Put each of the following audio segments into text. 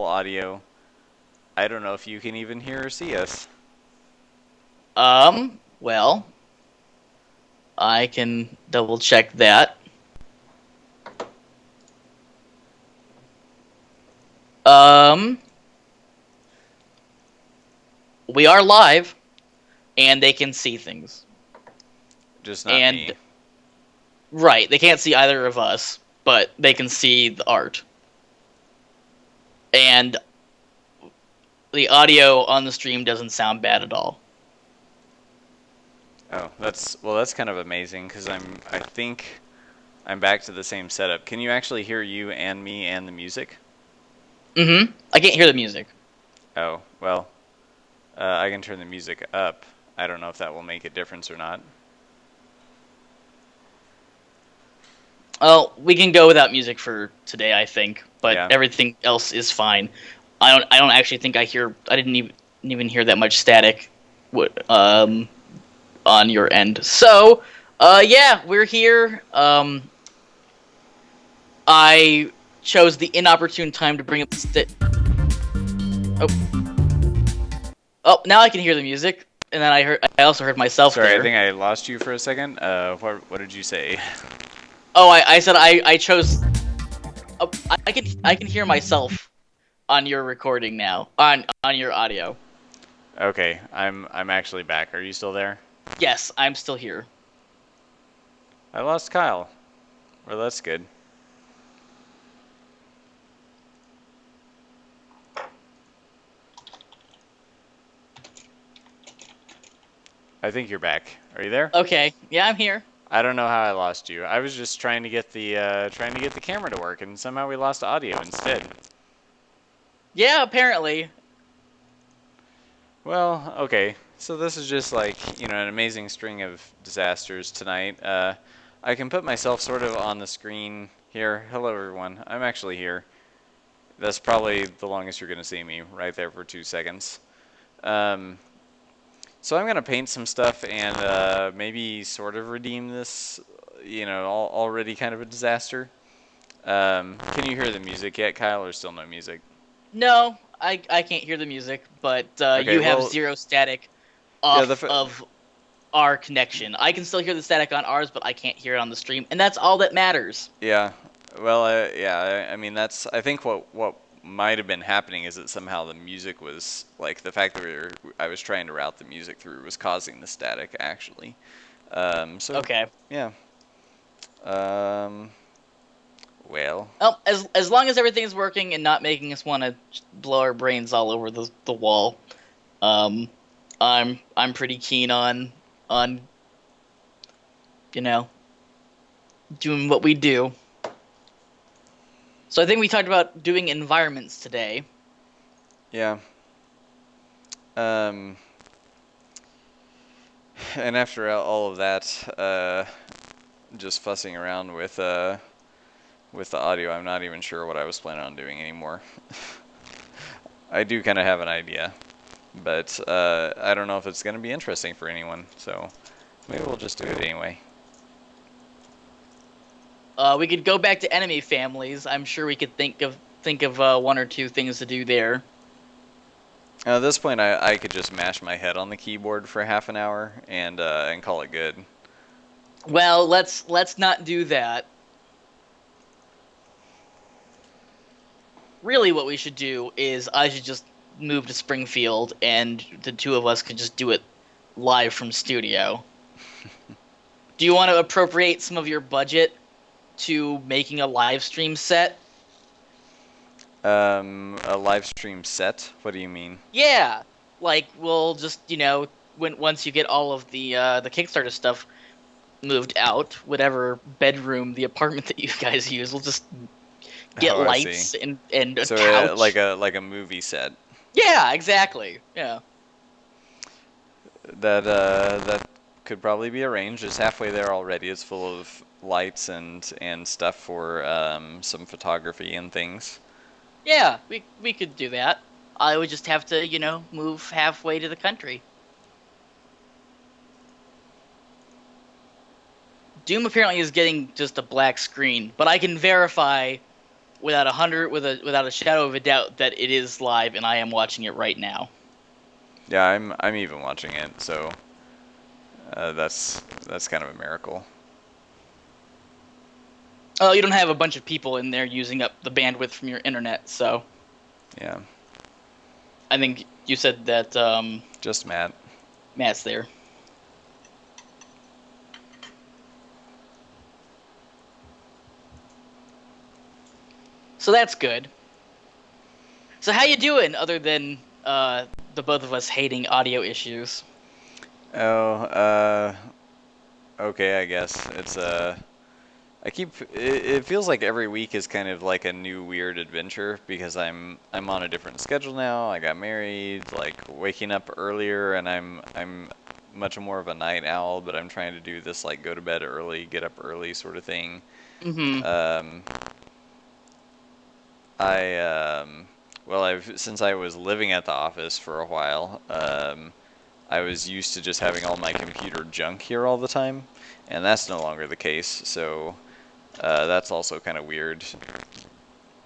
audio. I don't know if you can even hear or see us. Well, I can double check that. Um, we are live, and they can see things. Just not And me. right, they can't see either of us, but they can see the art. And the audio on the stream doesn't sound bad at all. Oh, that's kind of amazing because I think I'm back to the same setup. Can you actually hear you and me and the music? I can't hear the music. Oh, well, I can turn the music up. I don't know if that will make a difference or not. Well, we can go without music for today, I think, but Yeah. everything else is fine. I don't actually think I didn't even hear that much static. On your end. So, yeah, we're here. I chose the inopportune time to bring up oh, oh, now I can hear the music, and then I also heard myself Sorry, I there. think I lost you for a second. What did you say? Oh, I said I chose. Oh, I can hear myself on your recording now on your audio. Okay, I'm actually back. Are you still there? Yes, I'm still here. I lost Kyle. Well, that's good. I think you're back. Are you there? Okay, yeah, I'm here. I don't know how I lost you. I was just trying to get the camera to work, and somehow we lost audio instead. Yeah, apparently. Well, okay. So this is just like an amazing string of disasters tonight. I can put myself sort of on the screen here. Hello, everyone. I'm actually here. That's probably the longest you're gonna see me, right there for 2 seconds. Um, so I'm gonna paint some stuff and maybe sort of redeem this, already kind of a disaster. Can you hear the music yet, Kyle, or still no music? No, I can't hear the music, but Okay, you have well, zero static yeah, off of our connection. I can still hear the static on ours, but I can't hear it on the stream, and that's all that matters. yeah, well, yeah, I mean I think what might have been happening is that somehow the music was like the fact that I was trying to route the music through was causing the static actually. So Okay. yeah, um, well, Well, as long as everything is working and not making us want to blow our brains all over the wall, um, I'm pretty keen on you know doing what we do. So I think we talked about doing environments today. yeah, um, and after all of that, just fussing around with the audio, I'm not even sure what I was planning on doing anymore. I do kind of have an idea, but I don't know if it's going to be interesting for anyone, so maybe we'll just do it anyway. We could go back to enemy families. I'm sure we could think of one or two things to do there. At this point, I could just mash my head on the keyboard for half an hour and call it good. Well, let's not do that. Really what we should do is I should just move to Springfield and the two of us could just do it live from studio. Do you want to appropriate some of your budget to making a live stream set? A live stream set? What do you mean? Yeah, like we'll just when once you get all of the Kickstarter stuff moved out, whatever bedroom the apartment that you guys use, we'll just get Oh, I see. lights and a So couch. like a movie set. Yeah, exactly. Yeah. That could probably be arranged. It's halfway there already. It's full of lights and stuff for some photography and things. Yeah, we could do that. I would just have to, move halfway to the country. Doom apparently is getting just a black screen, but I can verify without a shadow of a doubt that it is live and I am watching it right now. Yeah, I'm even watching it, so that's kind of a miracle. Oh, you don't have a bunch of people in there using up the bandwidth from your internet, so Yeah, I think you said that just Matt. Matt's there. So that's good. So how you doing other than the both of us hating audio issues? Oh, okay, I guess it's it feels like every week is kind of like a new weird adventure because I'm on a different schedule now. I got married, like waking up earlier, and I'm much more of a night owl, but I'm trying to do this like go to bed early, get up early sort of thing. Mm-hmm. Um, I well, I've since I was living at the office for a while, I was used to just having all my computer junk here all the time, and that's no longer the case. So that's also kind of weird.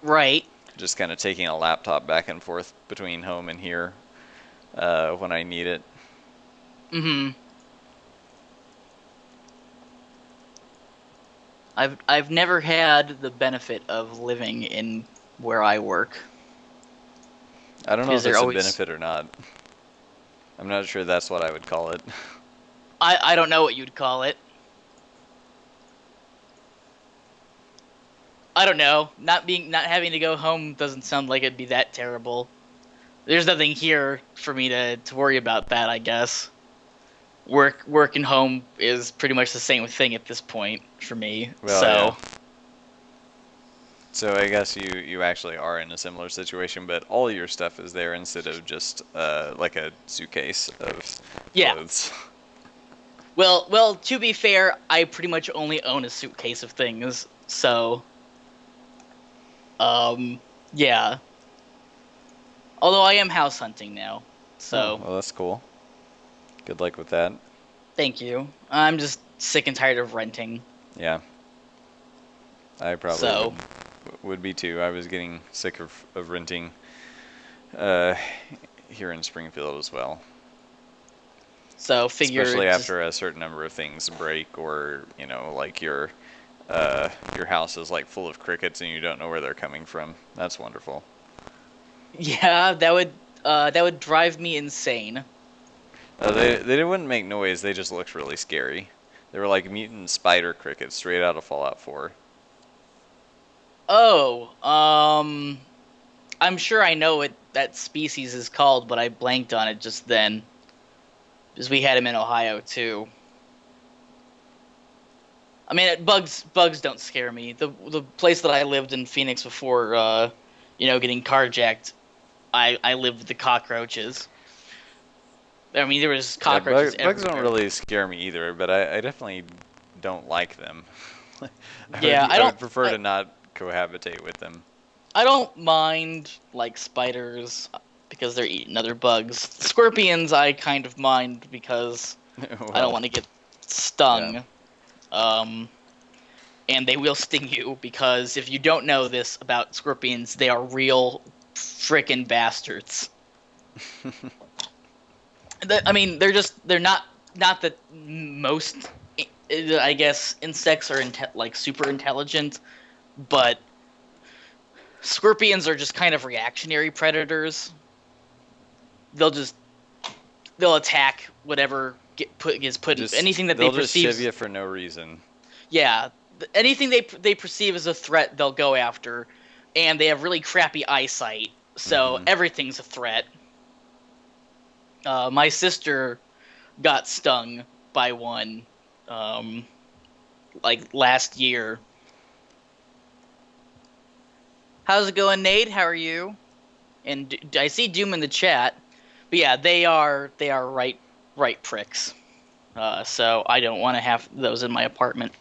Right. Just kind of taking a laptop back and forth between home and here when I need it. Mm-hmm. I've never had the benefit of living in where I work I don't know because if they're it's a always benefit or not. I'm not sure that's what I would call it. I don't know what you'd call it. I don't know. Not having to go home doesn't sound like it'd be that terrible. There's nothing here for me to worry about that, I guess. Work and home is pretty much the same thing at this point for me. Well, yeah. So, So I guess you actually are in a similar situation, but all your stuff is there instead of just like a suitcase of yeah. clothes. Well, to be fair, I pretty much only own a suitcase of things. So, um yeah. Although I am house hunting now. Oh, So, well, that's cool. Good luck with that. thank you. I'm just sick and tired of renting. Yeah, I probably So, would be too. I was getting sick of renting uh, here in Springfield as well. figure Especially just after a certain number of things break, or like your house is like full of crickets and you don't know where they're coming from. That's wonderful. yeah, that would drive me insane. They wouldn't make noise. They just looked really scary. They were like mutant spider crickets straight out of Fallout 4. Oh, I'm sure I know what that species is called, but I blanked on it just then. Because we had him in Ohio too. I mean, bugs don't scare me. The place that I lived in Phoenix before, getting carjacked, I lived with the cockroaches. I mean, there was Yeah, cockroaches bugs don't everywhere. really scare me either, but I definitely don't like them. Yeah, I would prefer to not cohabitate with them. I don't mind like spiders because they're eating other bugs. Scorpions I kind of mind because I don't Well, want to get yeah. stung. Um, and they will sting you because if you don't know this about scorpions, they are real frickin' bastards. I mean, they're not that most I guess insects are like super intelligent, but scorpions are just kind of reactionary predators. They'll just they'll attack whatever gets put in, Just anything that they they'll just perceive. shiv you for no reason. Yeah, anything they perceive as a threat, they'll go after, and they have really crappy eyesight, so Hmm. everything's a threat. My sister got stung by one, um, like last year. How's it going, Nate? How are you? And I see Doom in the chat, but yeah, they are right pricks. So I don't want to have those in my apartment.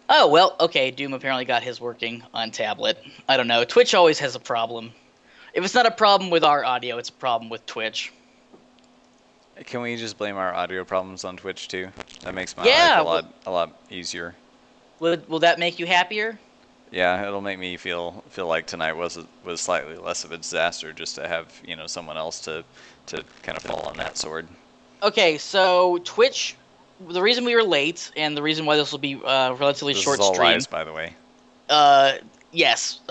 Oh well, okay. Doom apparently got his working on tablet. I don't know. Twitch always has a problem. If it's not a problem with our audio, it's a problem with Twitch. Can we just blame our audio problems on Twitch too? That makes my life Yeah, well, a lot easier. Will that make you happier? Yeah, it'll make me feel like tonight was slightly less of a disaster just to have, someone else to kind of fall on that sword. Okay, so Twitch. The reason we were late and the reason why this will be a relatively This is short all stream, lies, by the way. uh, yes,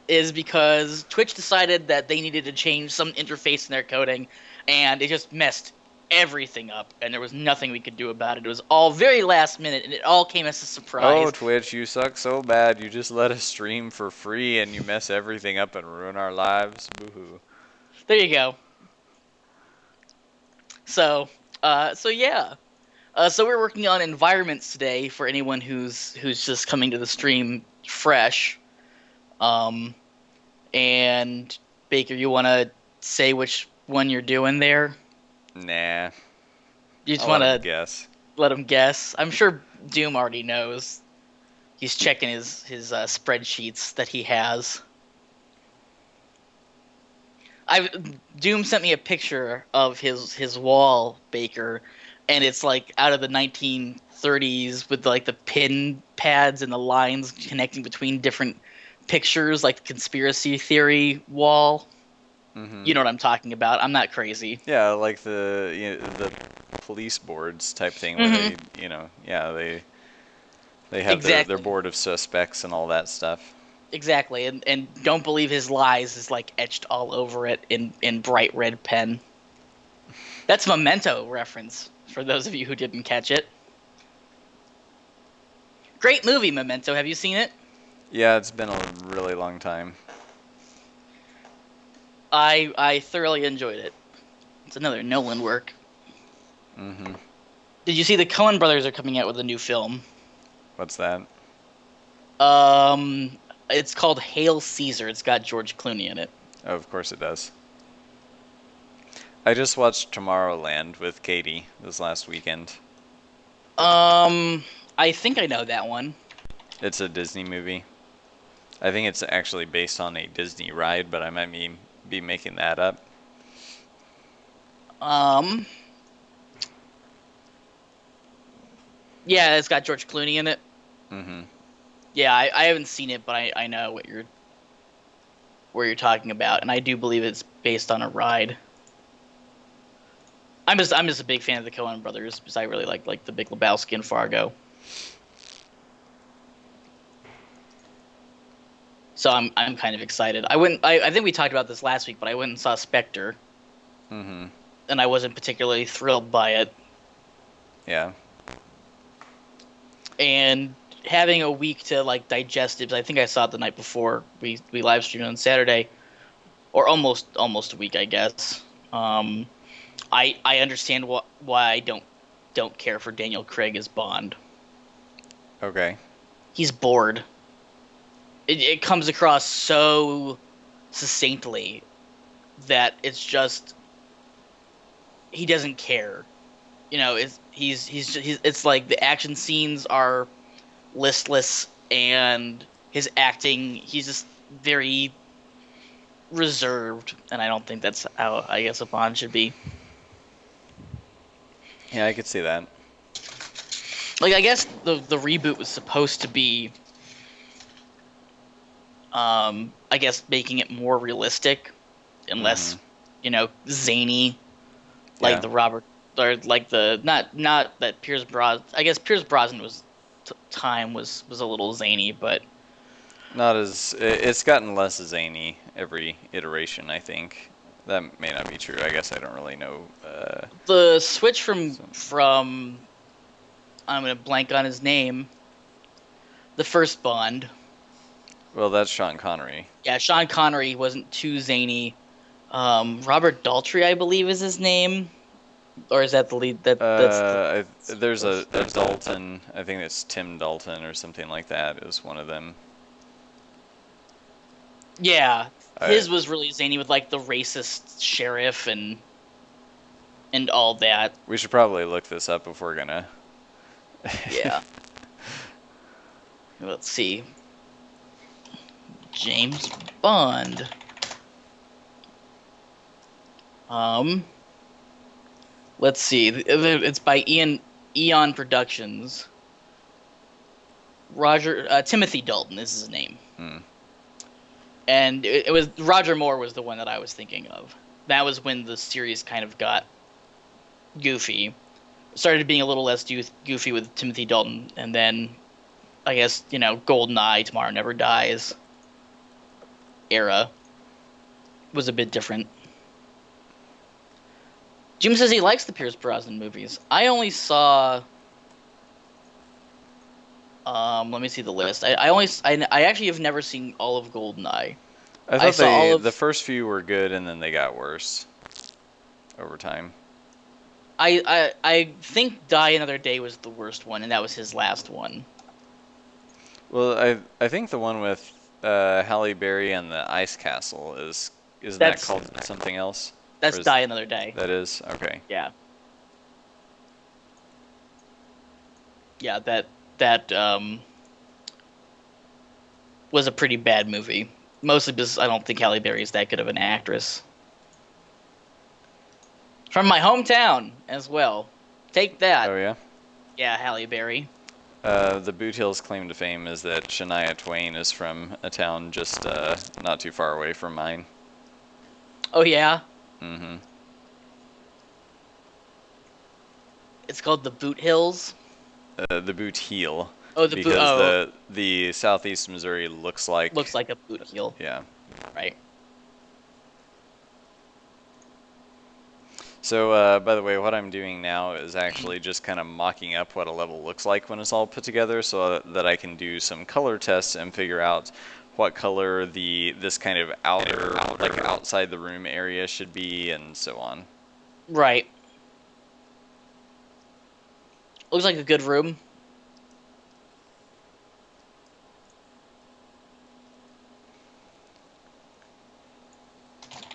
is because Twitch decided that they needed to change some interface in their coding, and it just messed everything up, and there was nothing we could do about it. It was all very last minute, and it all came as a Oh, surprise. Twitch, you suck so bad. You just let us stream for free and you mess everything up and ruin our lives. Boo-hoo. There you go. So, so yeah. So we're working on environments today for anyone who's just coming to the stream fresh. Um, and Baker, you want to say which one you're doing there? Nah, You just I'll want let him to guess. let him guess. I'm sure Doom already knows. He's checking his spreadsheets that he has. I Doom sent me a picture of his wall, Baker, and it's like out of the 1930s with like the pin pads and the lines connecting between different pictures, like the conspiracy theory wall. Mm-hmm. You know what I'm talking about. I'm not crazy. Yeah, like the police boards type thing where Mm-hmm. yeah, they have their Exactly. board of suspects and all that stuff. Exactly. And don't believe his lies is like etched all over it in bright red pen. That's Memento reference for those of you who didn't catch it. Great movie, Memento. Have you seen it? Yeah, it's been a really long time. I thoroughly enjoyed it. It's another Nolan work. Mm-hmm. Did you see the Coen brothers are coming out with a new film? What's that? Um, it's called Hail Caesar. It's got George Clooney in it. Oh, of course it does. I just watched Tomorrowland with Katie this last weekend. Um, I think I know that one. It's a Disney movie. I think it's actually based on a Disney ride, but I might be making that up. Um, yeah, it's got George Clooney in it. Mm-hmm. Yeah, I haven't seen it, but I know what you're talking about, and I do believe it's based on a ride. I'm just a big fan of the Coen brothers because I really like the Big Lebowski and Fargo. So I'm kind of excited. I think we talked about this last week, but I went and saw Spectre, Mm-hmm. and I wasn't particularly thrilled by it. Yeah. And having a week to like digest it, I think I saw it the night before we live streamed on Saturday, or almost a week, I guess. Um, I understand why I don't care for Daniel Craig as Bond. Okay. He's bored. It comes across so succinctly that it's just he doesn't care. You know, it's like the action scenes are listless and his acting he's just very reserved, and I don't think that's how I guess a Bond should be. Yeah, I could see that. Like I guess the reboot was supposed to be I guess making it more realistic and Mm-hmm. less, zany like Yeah. the Robert or like the not that Pierce Brosnan. I guess Pierce Brosnan was time was a little zany, but Not as it's gotten less zany every iteration, I think. That may not be true. I guess I don't really know. the switch from So, from I'm gonna blank on his name. The first Bond, well, that's Sean Connery. yeah, Sean Connery wasn't too zany. Robert Daltrey, I believe, is his name, or is that the lead? That's the There's that's a Dalton. I think it's Tim Dalton or something like that. Is one of them. yeah. I His was really zany with like the racist sheriff and all that. We should probably look this up if we're gonna. Yeah. Let's see. James Bond. Um, let's see. It's by Eon Productions. Timothy Dalton is his name, Hmm. and it was Roger Moore was the one that I was thinking of. That was when the series kind of got goofy, started being a little less goofy with Timothy Dalton, and then I guess GoldenEye, Tomorrow Never Dies era was a bit different. Jim says he likes the Pierce Brosnan movies. I only saw. Let me see the list. I actually have never seen all of GoldenEye. I I thought saw all the of. first few were good, and then they got worse over time. I think Die Another Day was the worst one, and that was his last one. Well, I think the one with Halle Berry and the ice castle isn't that That's called something else? Or that's is Die Another Day. that is okay? Yeah, yeah. That was a pretty bad movie. Mostly because I don't think Halle Berry is that good of an actress. From my hometown as well. Take that. Oh yeah. Yeah, Halle Berry. The Boot Hill's claim to fame is that Shania Twain is from a town just not too far away from mine. Oh yeah, Mm-hmm. it's called the Boot Hills. The Boot Heel, Oh, the boot. because Oh, the southeast Missouri looks like looks like a boot heel. yeah. Right. So, by the way, what I'm doing now is actually just kind of mocking up what a level looks like when it's all put together so that I can do some color tests and figure out what color this kind of outer, like outside the room area should be and so on. Right. Looks like a good room.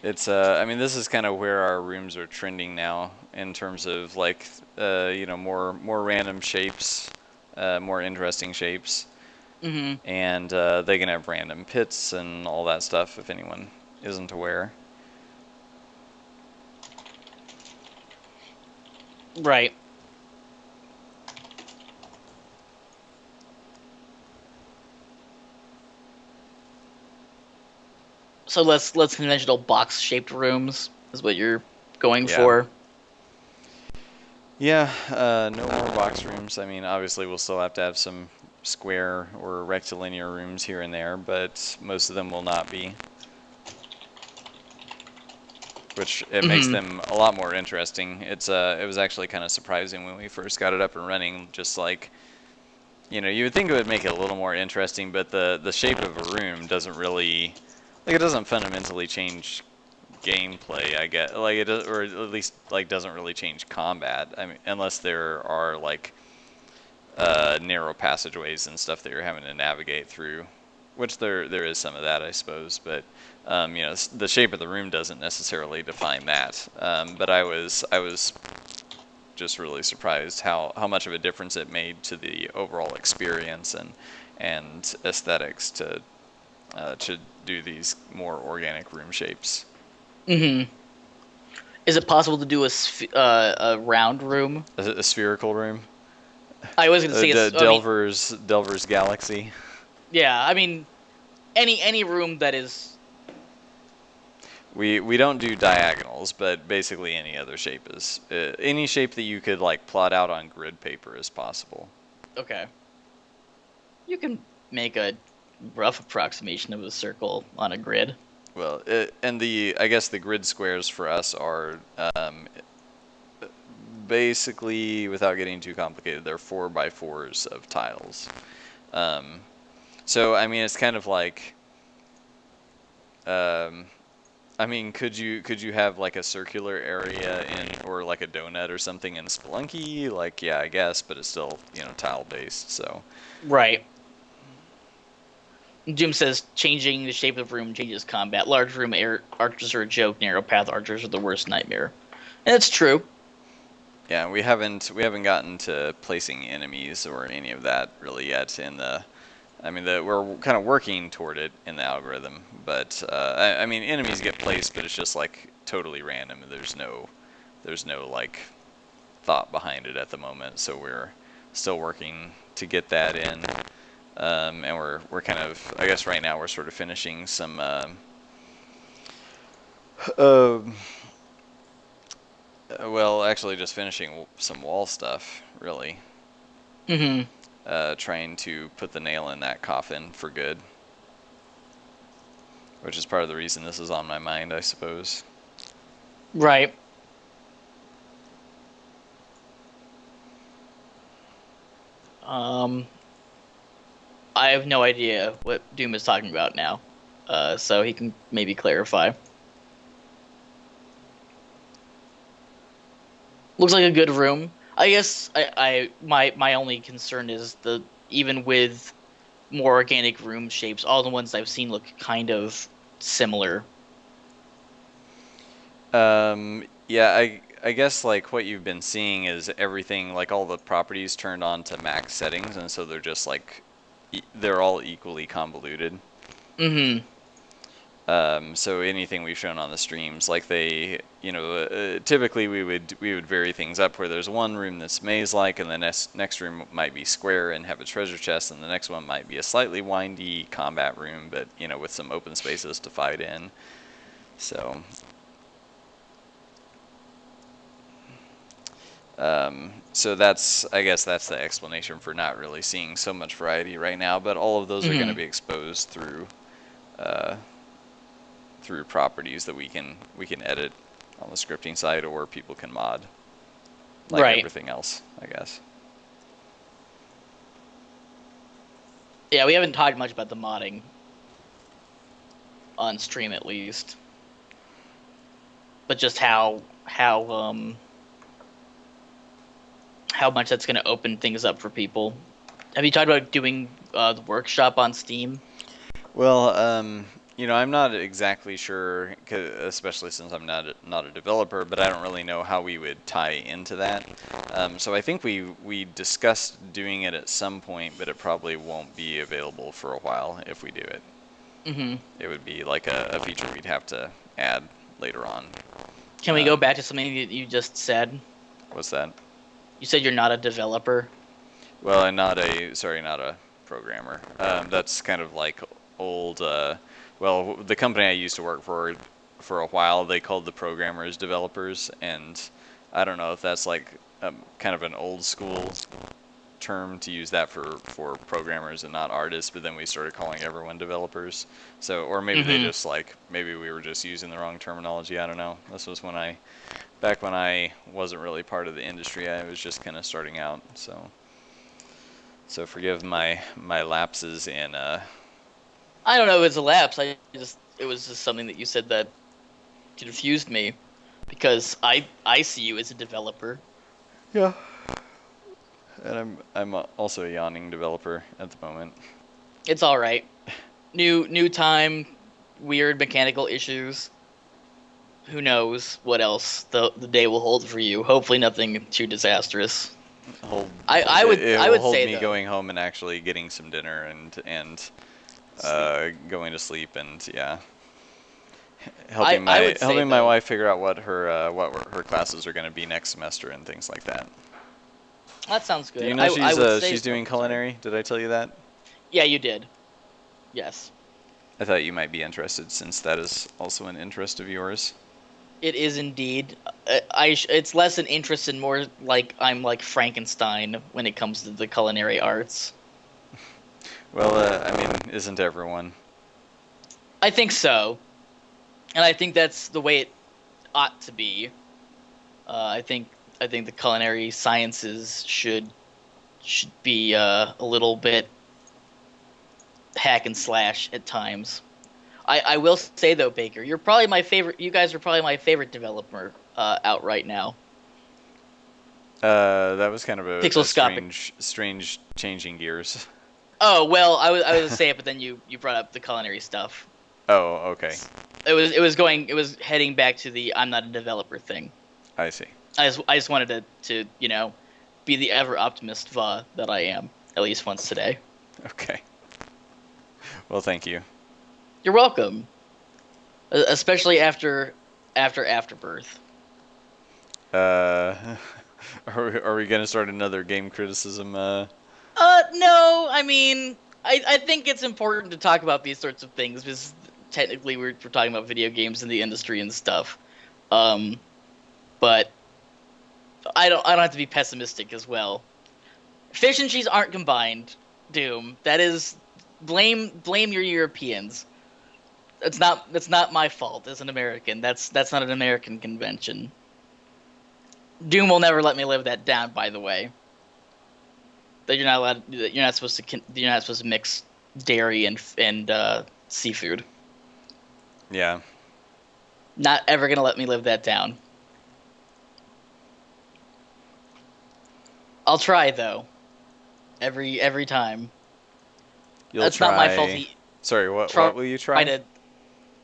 It's, I mean, this is kind of where our rooms are trending now in terms of like, more random shapes, more interesting shapes. Mm-hmm. And they can have random pits and all that stuff if anyone isn't aware. Right. So less conventional box shaped rooms is what you're going Yeah. for. Yeah, no more box rooms. I mean, obviously we'll still have to have some square or rectilinear rooms here and there, but most of them will not be. Which it makes Mm-hmm. them a lot more interesting. It was actually kind of surprising when we first got it up and running, just like, you would think it would make it a little more interesting, but the shape of a room doesn't really, like, it doesn't fundamentally change gameplay, I guess. Like, it does, or at least like doesn't really change combat. I mean, unless there are like narrow passageways and stuff that you're having to navigate through, which there is some of that, I suppose. But the shape of the room doesn't necessarily define that. But I was just really surprised how much of a difference it made to the overall experience and aesthetics to do these more organic room shapes. Mm-hmm. Is it possible to do a round room? A spherical room. I was gonna say I mean, Delver's Galaxy. yeah. I mean, any room that is We don't do diagonals, but basically any other shape is any shape that you could like plot out on grid paper is possible. okay. You can make a rough approximation of a circle on a grid. Well, and I guess the grid squares for us are basically, without getting too complicated, they're 4x4s of tiles. Um, so I mean, it's kind of like, um, I mean, could you have like a circular area or like a donut or something in Spelunky? Like, yeah, I guess, but it's still tile based. So Right. Jim says changing the shape of room changes combat. Large room archers are a joke. Narrow path archers are the worst nightmare. And it's true. yeah, we haven't gotten to placing enemies or any of that really yet in the. I mean, we're kind of working toward it in the algorithm, but I mean, enemies get placed, but it's just like totally random. There's no like thought behind it at the moment, so we're still working to get that in. And we're kind of, I guess right now we're sort of finishing some um well, actually just finishing some wall stuff, really. Mm-hmm. Trying to put the nail in that coffin for good, which is part of the reason this is on my mind, I suppose. Right. Um, I have no idea what Doom is talking about now. So he can maybe clarify. Looks like a good room. I guess my only concern is the even with more organic room shapes, all the ones I've seen look kind of similar. Yeah, I guess like what you've been seeing is everything, like all the properties turned on to max settings, and so they're just like they're all equally convoluted. Mm-hmm. So anything we've shown on the streams, like they, typically we would vary things up where there's one room that's maze-like, and the next room might be square and have a treasure chest, and the next one might be a slightly windy combat room, but with some open spaces to fight in. So, so that's, I guess that's the explanation for not really seeing so much variety right now. But all of those are going to Mm-hmm. be exposed uh, through properties that we can edit on the scripting side, or people can mod, like Right. everything else, I guess. Yeah, we haven't talked much about the modding on stream at least, but just how much that's going to open things up for people. Have you talked about doing the workshop on Steam? Well, I'm not exactly sure, especially since I'm not a developer, but I don't really know how we would tie into that. So I think we discussed doing it at some point, but it probably won't be available for a while if we do it. Mm-hmm. It would be like a feature we'd have to add later on. Can we go Um, back to something that you just said? what's that? You said you're not a developer. Well, I'm not a programmer. That's kind of like old. Well, the company I used to work for a while, they called the programmers developers, and I don't know if that's like kind of an old school term to use that for programmers and not artists, but then we started calling everyone developers. So, or maybe they Mm-hmm. just like, maybe we were just using the wrong terminology. I don't know. This was back when I wasn't really part of the industry. I was just kind of starting out. So forgive my lapses in I don't know if it's a lapse. It was just something that you said that confused me because I see you as a developer. Yeah. And I'm also a yawning developer at the moment. It's all right. New time, weird mechanical issues. Who knows what else the day will hold for you? Hopefully nothing too disastrous. Hold it I will would hold say me though. going home and actually getting some dinner and Sleep. going to sleep, and yeah, I would say helping my though. wife figure out what her classes are going to be next semester and things like that. That sounds Do good. you know I would say she's doing oh sorry. culinary? Did I tell you that? Yeah, you did. Yes. I thought you might be interested, since that is also an interest of yours. It is indeed. It's less an interest and more like I'm like Frankenstein when it comes to the culinary arts. Well, I mean, isn't everyone? I think so, and I think that's the way it ought to be. I think the culinary sciences should be a little bit hack and slash at times. I will say though, Baker, you're probably my favorite. You guys are probably my favorite developer out right now. That was kind of a Pixelscopic. strange changing gears. Oh well, I was gonna say it, but then you brought up the culinary stuff. Oh, okay. It was heading back to the I'm not a developer thing. I see. I just wanted to be the ever optimist Va that I am at least once today. Okay. Well, thank you. You're welcome, especially after Afterbirth. Uh, are we gonna start another game criticism? No, I mean I think it's important to talk about these sorts of things because technically we're talking about video games and the industry and stuff. Um, but I don't have to be pessimistic as well. Fish and cheese aren't combined. Doom. That is blame your Europeans. That's not my fault as an American. That's not an American convention. Doom will never let me live that down. By the way, that you're not allowed. That you're not supposed to mix dairy and seafood. Yeah. Not ever gonna let me live that down. I'll try though. Every time. You'll That's try. not my fault. Sorry, Try, what will you try?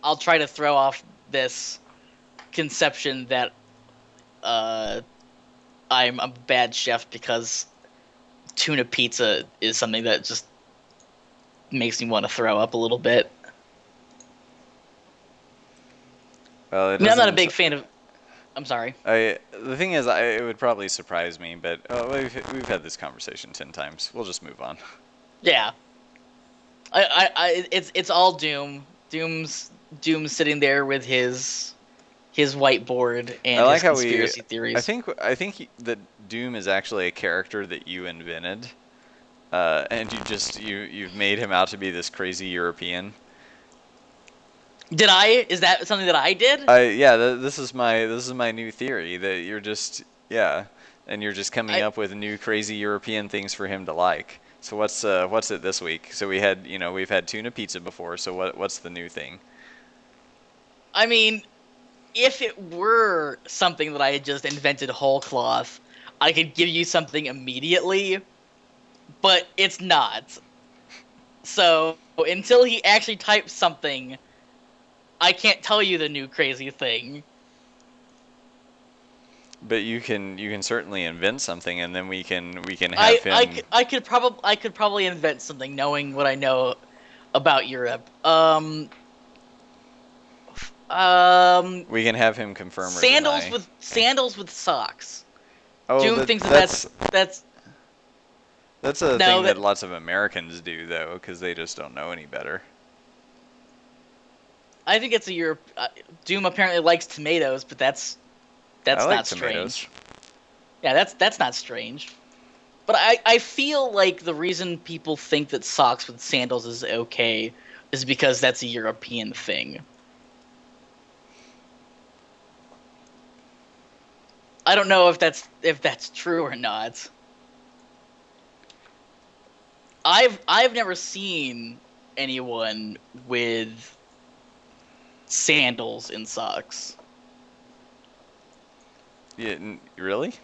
I'll try to throw off this conception that uh, I'm a bad chef because tuna pizza is something that just makes me want to throw up a little bit. Well, it I mean, I'm not a doesn't. big fan of. I'm sorry. The thing is, it would probably surprise me, but we've had this conversation 10 times. We'll just move on. Yeah, it's all Doom. Doom's sitting there with his whiteboard I and like his how conspiracy theories. that Doom is actually a character that you invented, and you've made him out to be this crazy European. Did I? Is that something that I did? Yeah, this is my new theory that you're just yeah, and you're just coming I up with new crazy European things for him to like. So what's it this week? So we've had tuna pizza before. So what's the new thing? I mean, if it were something that I had just invented whole cloth, I could give you something immediately, but it's not. So until he actually types something, I can't tell you the new crazy thing. But you can certainly invent something, and then we can have him. I could probably invent something knowing what I know about Europe. We can have him confirm or Sandals deny. with Okay. sandals with socks. Oh, Doom thinks that that's a no thing that that lots of Americans do though, because they just don't know any better. I think it's a Europe. Doom apparently likes tomatoes, but I that's like not tomatoes. strange. Yeah, that's not strange. But I feel like the reason people think that socks with sandals is okay is because that's a European thing. I don't know if that's true or not. I've never seen anyone with sandals in socks. Yeah, really?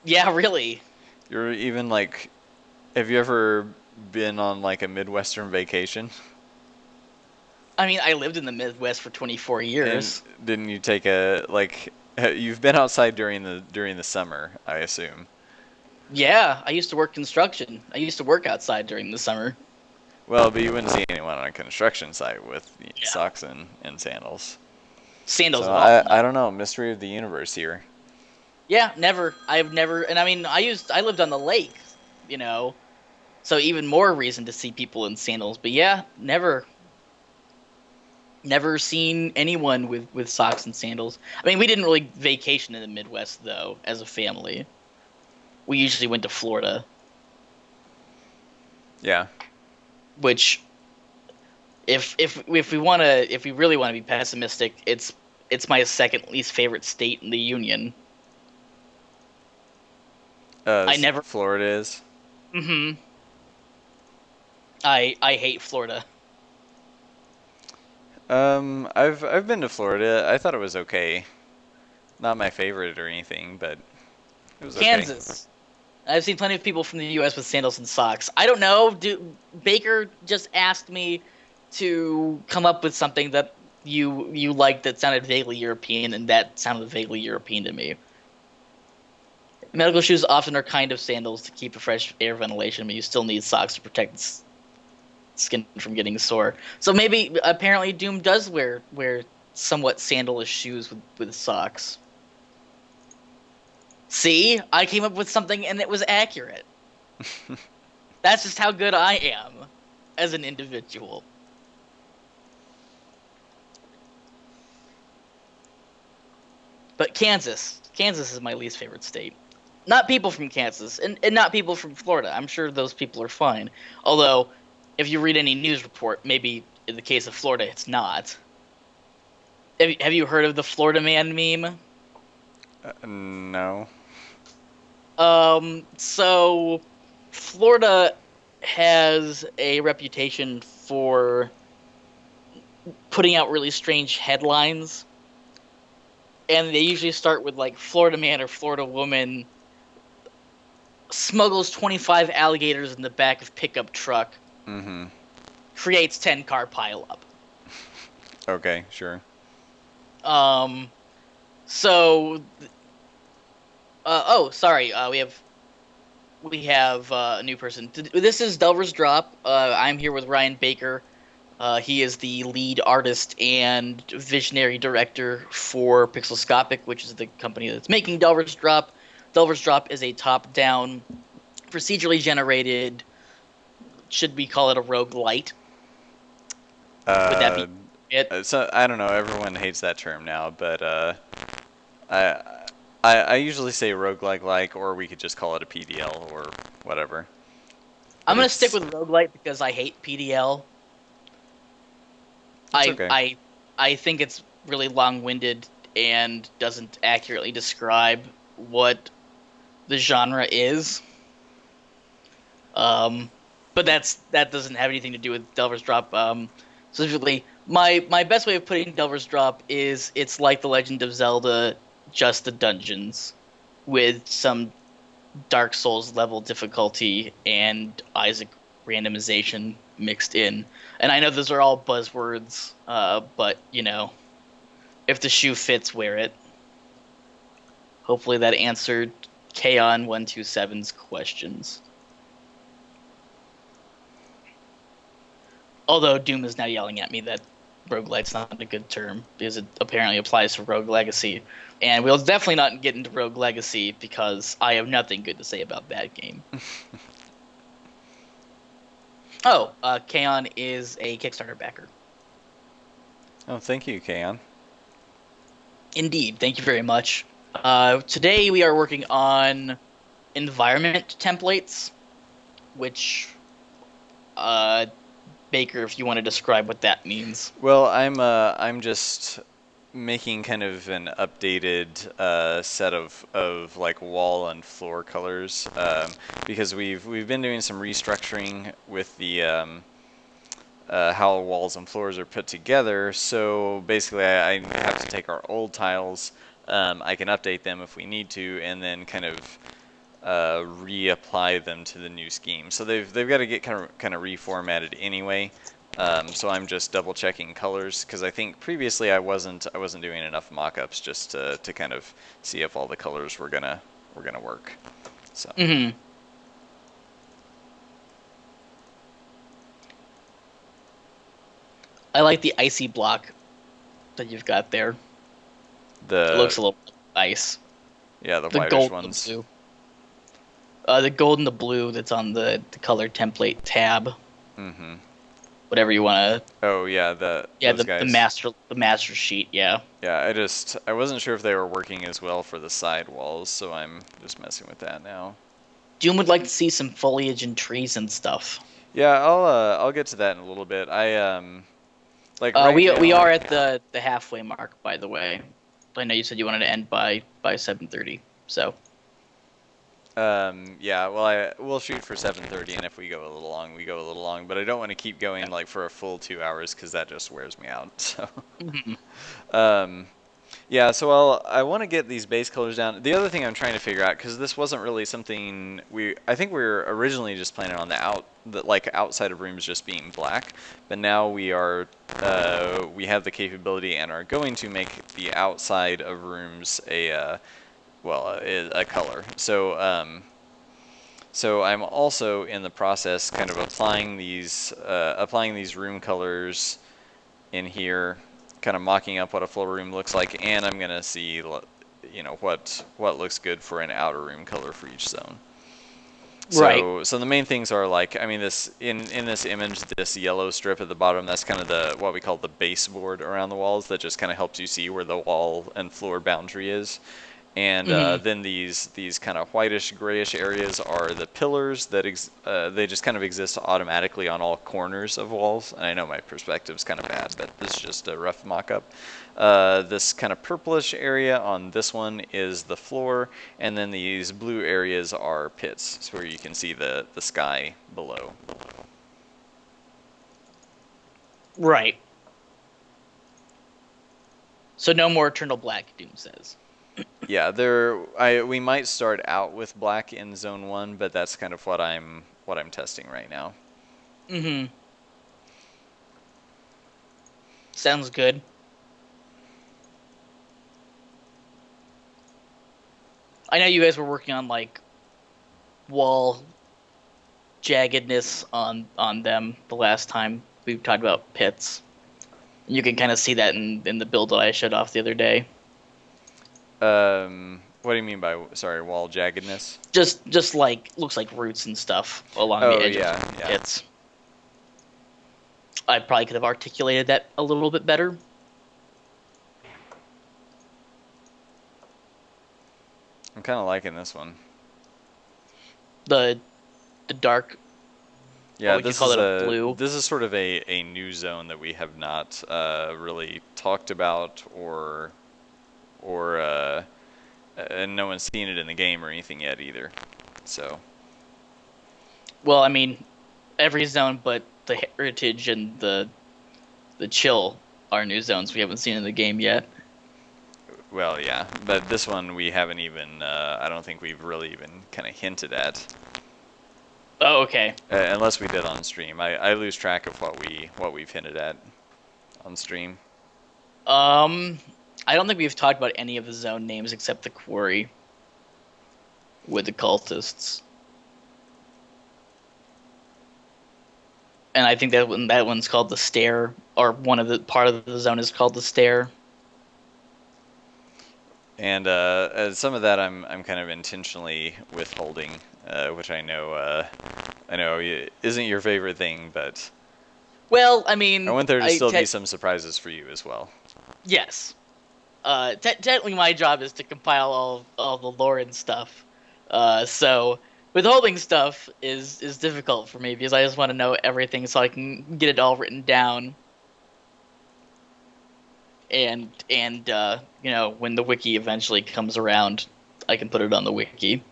Yeah, really. You're even like, have you ever been on like a Midwestern vacation? I mean, I lived in the Midwest for 24 And years. didn't you take a like? You've been outside during the summer, I assume. Yeah, I used to work construction. I used to work outside during the summer. Well, but you wouldn't see anyone on a construction site with Yeah. socks and sandals. Sandals So at all. I No. don't know, mystery of the universe here. Yeah, never. I've never, and I mean, I lived on the lake, you know, so even more reason to see people in sandals. But yeah, never seen anyone with socks and sandals. I mean, we didn't really vacation in the Midwest though, as a family. We usually went to Florida, Yeah. which if we really want to be pessimistic, it's my second least favorite state in the union. I never. Florida is. Hmm. I hate Florida. I've been to Florida. I thought it was okay. Not my favorite or anything, but it was okay. Kansas. I've seen plenty of people from the U.S. with sandals and socks. I don't know. Baker just asked me to come up with something that you liked that sounded vaguely European, and that sounded vaguely European to me. Medical shoes often are kind of sandals to keep a fresh air ventilation, but you still need socks to protect skin from getting sore. So maybe apparently Doom does wear somewhat sandalish shoes with socks. See, I came up with something and it was accurate. That's just how good I am as an individual. But Kansas is my least favorite state. Not people from Kansas, and not people from Florida. I'm sure those people are fine. Although, if you read any news report, maybe in the case of Florida, it's not. Have you heard of the Florida Man meme? No. So Florida has a reputation for putting out really strange headlines, and they usually start with like Florida man or Florida woman smuggles 25 alligators in the back of pickup truck, Mm-hmm. creates 10-car pileup. Okay, sure. Um, so oh, sorry, we have a new person. This is Delver's Drop. I'm here with Ryan Baker. He is the lead artist and visionary director for Pixelscopic, which is the company that's making Delver's Drop. Delver's Drop is a top-down, procedurally generated. Should we call it a roguelite? Would that Uh, be it? so I don't know. Everyone hates that term now, but I, I usually say roguelike, or we could just call it a PDL or whatever. I'm But gonna stick it's with roguelite because I hate PDL. it's I okay. I I think it's really long-winded and doesn't accurately describe what the genre is. Um, but that doesn't have anything to do with Delver's Drop. Specifically, my best way of putting Delver's Drop is it's like The Legend of Zelda, just the dungeons, with some Dark Souls level difficulty and Isaac randomization mixed in. And I know those are all buzzwords, but if the shoe fits, wear it. Hopefully that answered Kaon127's questions. Although Doom is now yelling at me that roguelite's not a good term because it apparently applies to Rogue Legacy. And we'll definitely not get into Rogue Legacy because I have nothing good to say about that game. Oh, Kaon is a Kickstarter backer. Oh, thank you, Kaon. Indeed, thank you very much. Today we are working on environment templates, which, uh, Baker, if you want to describe what that means. Well, I'm just making kind of an updated set of like wall and floor colors because we've been doing some restructuring with the how walls and floors are put together. So basically, I have to take our old tiles. I can update them if we need to, and then kind of reapply them to the new scheme. So they've got to get kind of reformatted anyway. So I'm just double checking colors because I think previously I wasn't doing enough mock-ups just to kind of see if all the colors were gonna work. So Mm-hmm. I like the icy block that you've got there. It the looks a little ice. yeah, the The whitish gold and the ones. blue. The gold and the blue that's on the color template tab. Mm-hmm. Whatever you want to. Oh yeah, Yeah, those the guys. master sheet. Yeah. Yeah, I wasn't sure if they were working as well for the side walls, so I'm just messing with that now. Doom would like to see some foliage and trees and stuff. Yeah, I'll get to that in a little bit. Like right We now. are at the halfway mark, by the way. I know you said you wanted to end by 7:30. So. Yeah, well, we'll shoot for 7:30, and if we go a little long, we go a little long. But I don't want to keep going like for a full 2 hours because that just wears me out. So, Mhm. um, yeah, so I want to get these base colors down. The other thing I'm trying to figure out, because this wasn't really something I think we were originally just planning on the like outside of rooms just being black, but now we have the capability and are going to make the outside of rooms a color. So I'm also in the process kind of applying these room colors in here, kind of mocking up what a full room looks like, and I'm gonna see what looks good for an outer room color for each zone. Right. So the main things are like, I mean, this in this image, this yellow strip at the bottom, that's kind of the what we call the baseboard around the walls that just kind of helps you see where the wall and floor boundary is. And Hmm. then these kind of whitish grayish areas are the pillars that they just kind of exist automatically on all corners of walls. And I know my perspective's kind of bad, but this is just a rough mock-up. This kind of purplish area on this one is the floor, and then these blue areas are pits, so where you can see the sky below. Right. So no more Eternal Black, Doom says. Yeah, we might start out with black in zone 1, but that's kind of what I'm testing right now. Hmm. Sounds good. I know you guys were working on like wall jaggedness on them the last time we talked about pits. You can kind of see that in the build that I showed off the other day. What do you mean by, sorry, wall jaggedness? Just like looks like roots and stuff along the Oh edge of yeah, yeah. pits. I probably could have articulated that a little bit better. I'm kind of liking this one. The the dark, or Yeah, we could call it a blue. this is sort of a new zone that we have not really talked about or and no one's seen it in the game or anything yet either. So Well, I mean, every zone but the heritage and the chill are new zones we haven't seen in the game yet. well, yeah, but this one we haven't even. I don't think we've really even kind of hinted at, Oh, okay. unless we did on stream. I lose track of what we've hinted at on stream. Um, I don't think we've talked about any of the zone names except the quarry with the cultists. And I think that one's called the stair, or one of the part of the zone is called the stair. And some of that I'm kind of intentionally withholding, which I know isn't your favorite thing, but Well, I I mean, want there to still be some surprises for you as well. yes. Technically, my job is to compile all the lore and stuff. So withholding stuff is difficult for me because I just want to know everything so I can get it all written down. And when the wiki eventually comes around, I can put it on the wiki.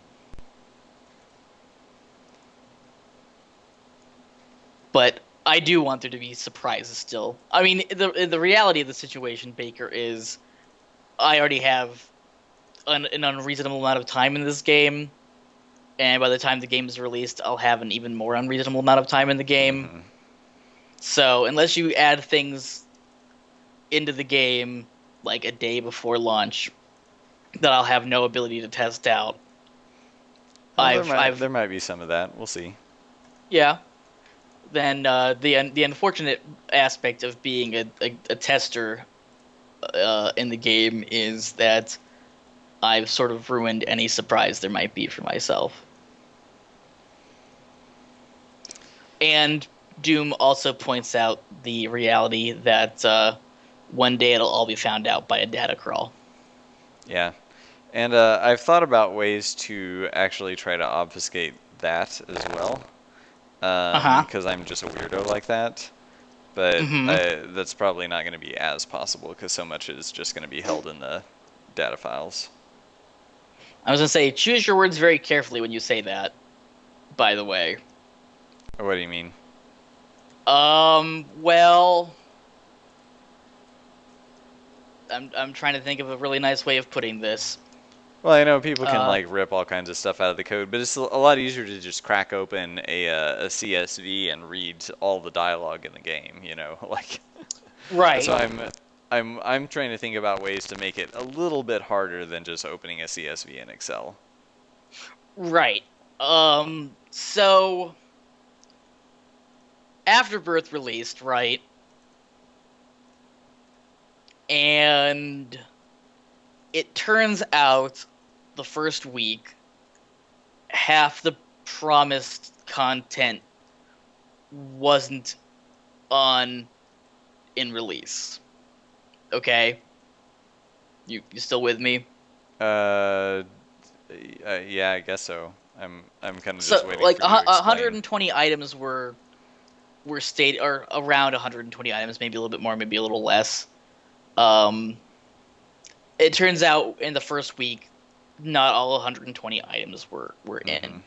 But I do want there to be surprises still. I mean, the reality of the situation, Baker, is I already have an unreasonable amount of time in this game, and by the time the game is released, I'll have an even more unreasonable amount of time in the game. Hmm. So unless you add things into the game like a day before launch that I'll have no ability to test out, Well, I've there might be some of that. We'll see. yeah. Then the unfortunate aspect of being a tester in the game is that I've sort of ruined any surprise there might be for myself. And Doom also points out the reality that one day it'll all be found out by a data crawl. Yeah, and I've thought about ways to actually try to obfuscate that as well, Uh huh. because I'm just a weirdo like that. But Mm-hmm. that's probably not going to be as possible because so much is just going to be held in the data files. I was gonna say, choose your words very carefully when you say that. By the way, What do you mean? well, I'm trying to think of a really nice way of putting this. Well, I know people can Uh, like rip all kinds of stuff out of the code, but it's a lot easier to just crack open a CSV and read all the dialogue in the game. You know, like right, so I'm trying to think about ways to make it a little bit harder than just opening a CSV in Excel. right. So Afterbirth released, right, and it turns out the first week half the promised content wasn't on in release. Okay? You still with me? Uh, yeah, I guess so. I'm kind of just So waiting like for you to explain. 120 items were stated, or around 120 items, maybe a little bit more, maybe a little less. Um, it turns out in the first week, not all 120 items were Mm-hmm. in.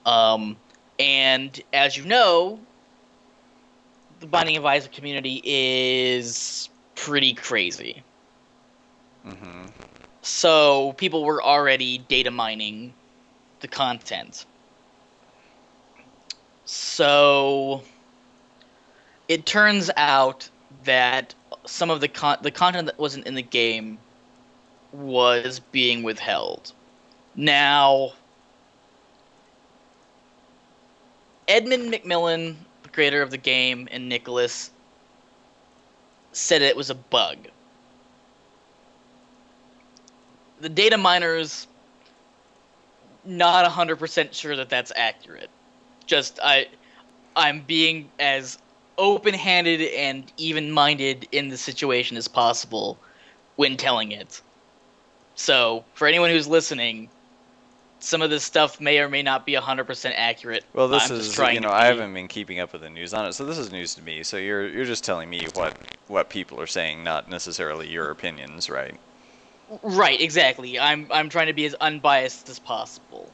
Um, and as you know, the Binding of Isaac community is pretty crazy. Mm-hmm. So people were already data mining the content. So it turns out that some of the content that wasn't in the game was being withheld. Now, Edmund McMillan, the creator of the game, and Nicholas said it was a bug. The data miners not 100% sure that that's accurate. Just I'm being as open-handed and even-minded in the situation as possible when telling it. So, for anyone who's listening, some of this stuff may or may not be 100% accurate. Well, this I'm just is, trying to I be haven't been keeping up with the news on it, so this is news to me. So you're just telling me what people are saying, not necessarily your opinions, right? right, exactly. I'm trying to be as unbiased as possible.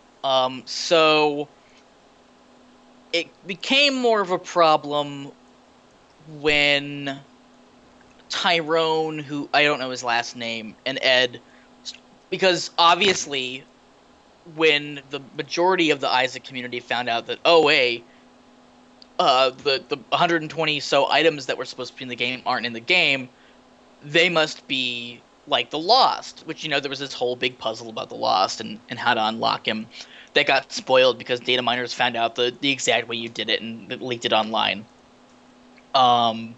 So it became more of a problem when Tyrone, who I don't know his last name, and Ed, because obviously when the majority of the Isaac community found out that, oh hey, the 120 so items that were supposed to be in the game aren't in the game, they must be like the Lost, which, there was this whole big puzzle about the Lost and how to unlock him that got spoiled because data miners found out the exact way you did it and leaked it online. Um,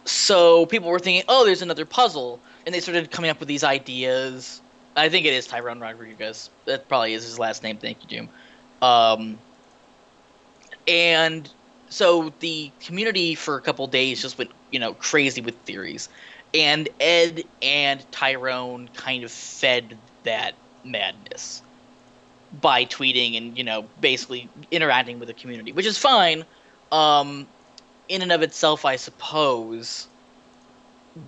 so people were thinking, oh, there's another puzzle, and they started coming up with these ideas. I think it is Tyrone Rodriguez. That probably is his last name. Thank you, Doom. Um, and so the community for a couple days just went, crazy with theories, and Ed and Tyrone kind of fed that madness by tweeting and basically interacting with the community, which is fine, um, in and of itself, I suppose.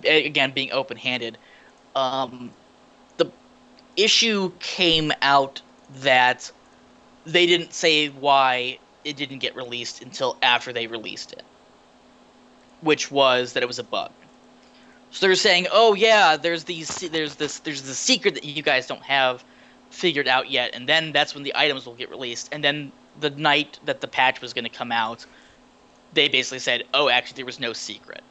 Again, being open-handed. Um, the issue came out that they didn't say why it didn't get released until after they released it, which was that it was a bug. So they're saying, "Oh yeah, there's this secret that you guys don't have figured out yet, and then that's when the items will get released." And then the night that the patch was going to come out, they basically said, "Oh, actually, there was no secret.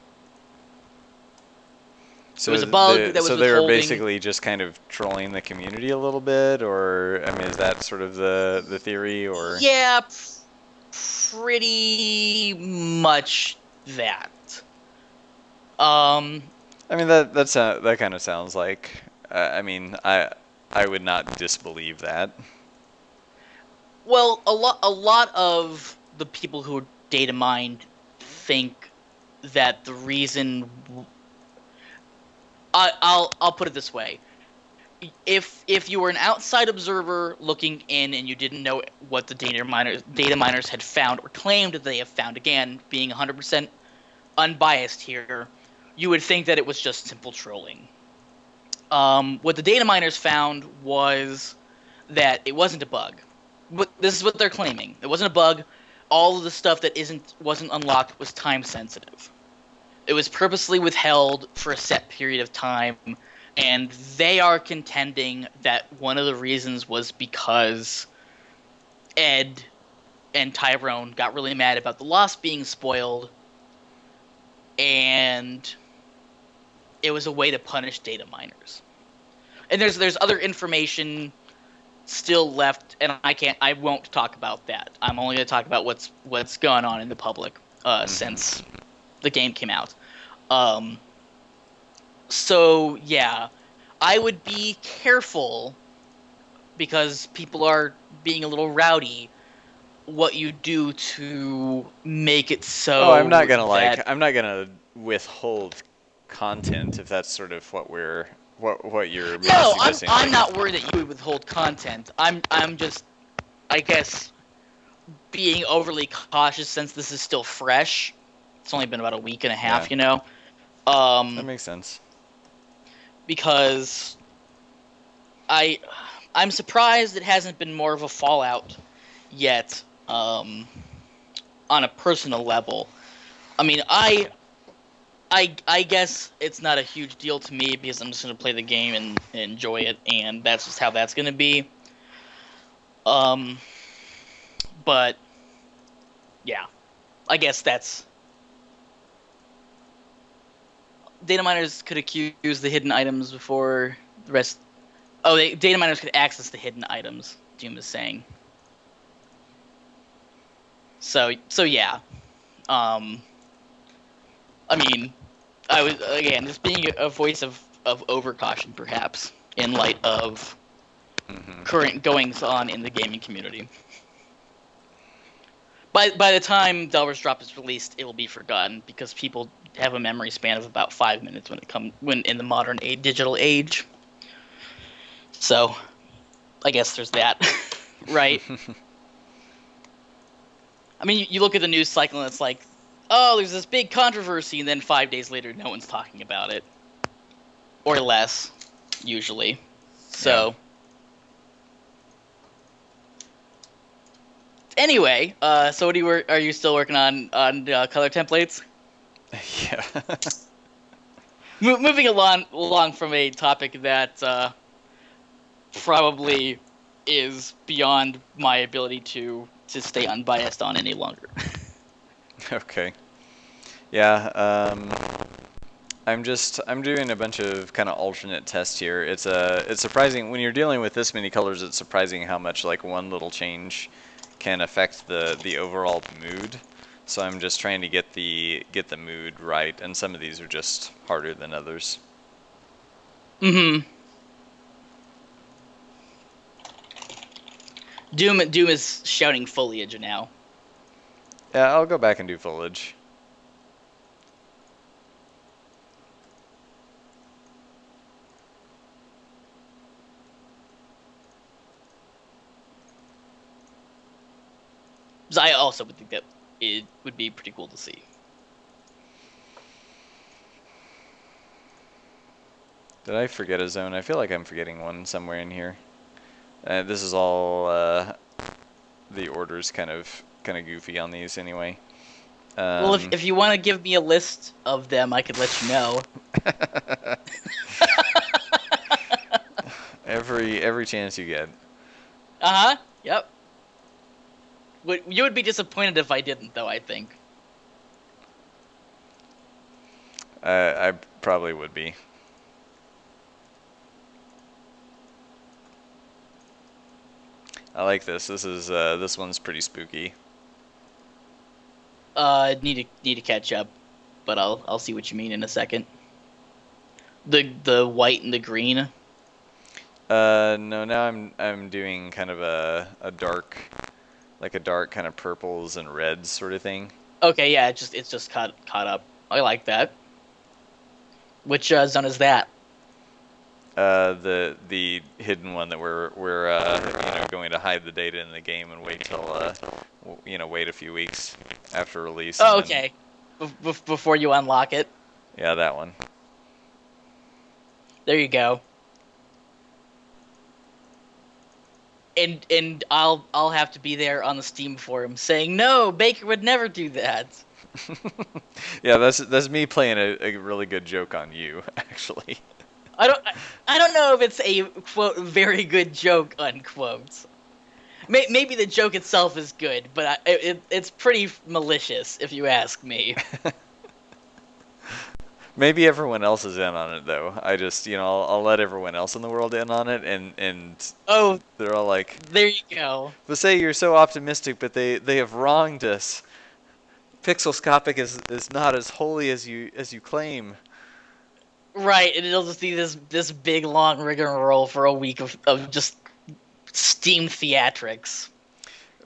It was So a bug that was they were withholding." basically just kind of trolling the community a little bit, or I mean, is that sort of the theory, or? Yeah, pretty much that. Um, I mean, that kind of sounds like. I mean, I would not disbelieve that. well, a lot of the people who data mined think that the reason I'll put it this way: if you were an outside observer looking in and you didn't know what the data miners had found or claimed that they have found, again being 100% unbiased here, you would think that it was just simple trolling. What the data miners found was that it wasn't a bug. But this is what they're claiming. It wasn't a bug. All of the stuff that wasn't unlocked was time sensitive. It was purposely withheld for a set period of time, and they are contending that one of the reasons was because Ed and Tyrone got really mad about the Lost being spoiled, and it was a way to punish data miners. And there's other information still left, and I won't talk about that. I'm only going to talk about what's going on in the public since Mm-hmm. the game came out. Um, so yeah, I would be careful because people are being a little rowdy what you do to make it Oh, so that I'm not gonna withhold content if that's sort of what you're maybe no, suggesting. I'm Like, not worried that you would withhold content. I'm just, I guess, being overly cautious since this is still fresh. It's only been about a week and a yeah, half, you know. that Um, makes sense. because I I'm surprised it hasn't been more of a fallout yet. On a personal level, I mean, I guess it's not a huge deal to me because I'm just gonna play the game and enjoy it, and that's just how that's gonna be. Um, but yeah, I guess that's data miners could accuse the hidden items before the rest. Oh, data miners could access the hidden items. Doom is saying. So yeah. Um, I mean, I was again just being a voice of overcaution, perhaps, in light of Hmm. current goings on in the gaming community. By the time Delver's Drop is released, it will be forgotten because people have a memory span of about 5 minutes when in the modern digital age. So I guess there's that, right? I mean, you look at the news cycle and it's like, oh, there's this big controversy, and then 5 days later, no one's talking about it, or less, usually. Yeah. So anyway, so what are you still working on color templates? Yeah. Moving along from a topic that probably is beyond my ability to stay unbiased on any longer. Okay. Yeah. I'm doing a bunch of kind of alternate tests here. It's surprising when you're dealing with this many colors. It's surprising how much like one little change can affect the overall mood. So I'm just trying to get the mood right, and some of these are just harder than others. Mm-hmm. Doom is shouting foliage now. Yeah, I'll go back and do foliage. I also would think that it would be pretty cool to see. Did I forget a zone? I feel like I'm forgetting one somewhere in here. This is all the order's kind of goofy on these anyway. Well, Um, if you want to give me a list of them, I could let you know. every chance you get. Uh huh. Yep. You would be disappointed if I didn't, though. I think. I probably would be. I like this. This one's pretty spooky. Need to catch up, but I'll see what you mean in a second. The white and the green. No, now I'm doing kind of a dark, like a dark kind of purples and reds sort of thing. Okay, yeah, it's just caught up. I like that. Which zone is that? The hidden one that we're going to hide the data in the game and wait till wait a few weeks after release and Oh, then okay. Before you unlock it, yeah, that one. there you go. And I'll have to be there on the Steam forum saying no, Baker would never do that. Yeah, that's me playing a really good joke on you, actually. I don't I don't know if it's a quote very good joke unquote. Maybe the joke itself is good, but it's pretty malicious if you ask me. Maybe everyone else is in on it though. I just, I'll let everyone else in the world in on it, and Oh, they're all like, there you go. "But say you're so optimistic, but they have wronged us. Pixelscopic is not as holy as you claim." Right, and it'll just be this big long rigmarole for a week of just Steam theatrics.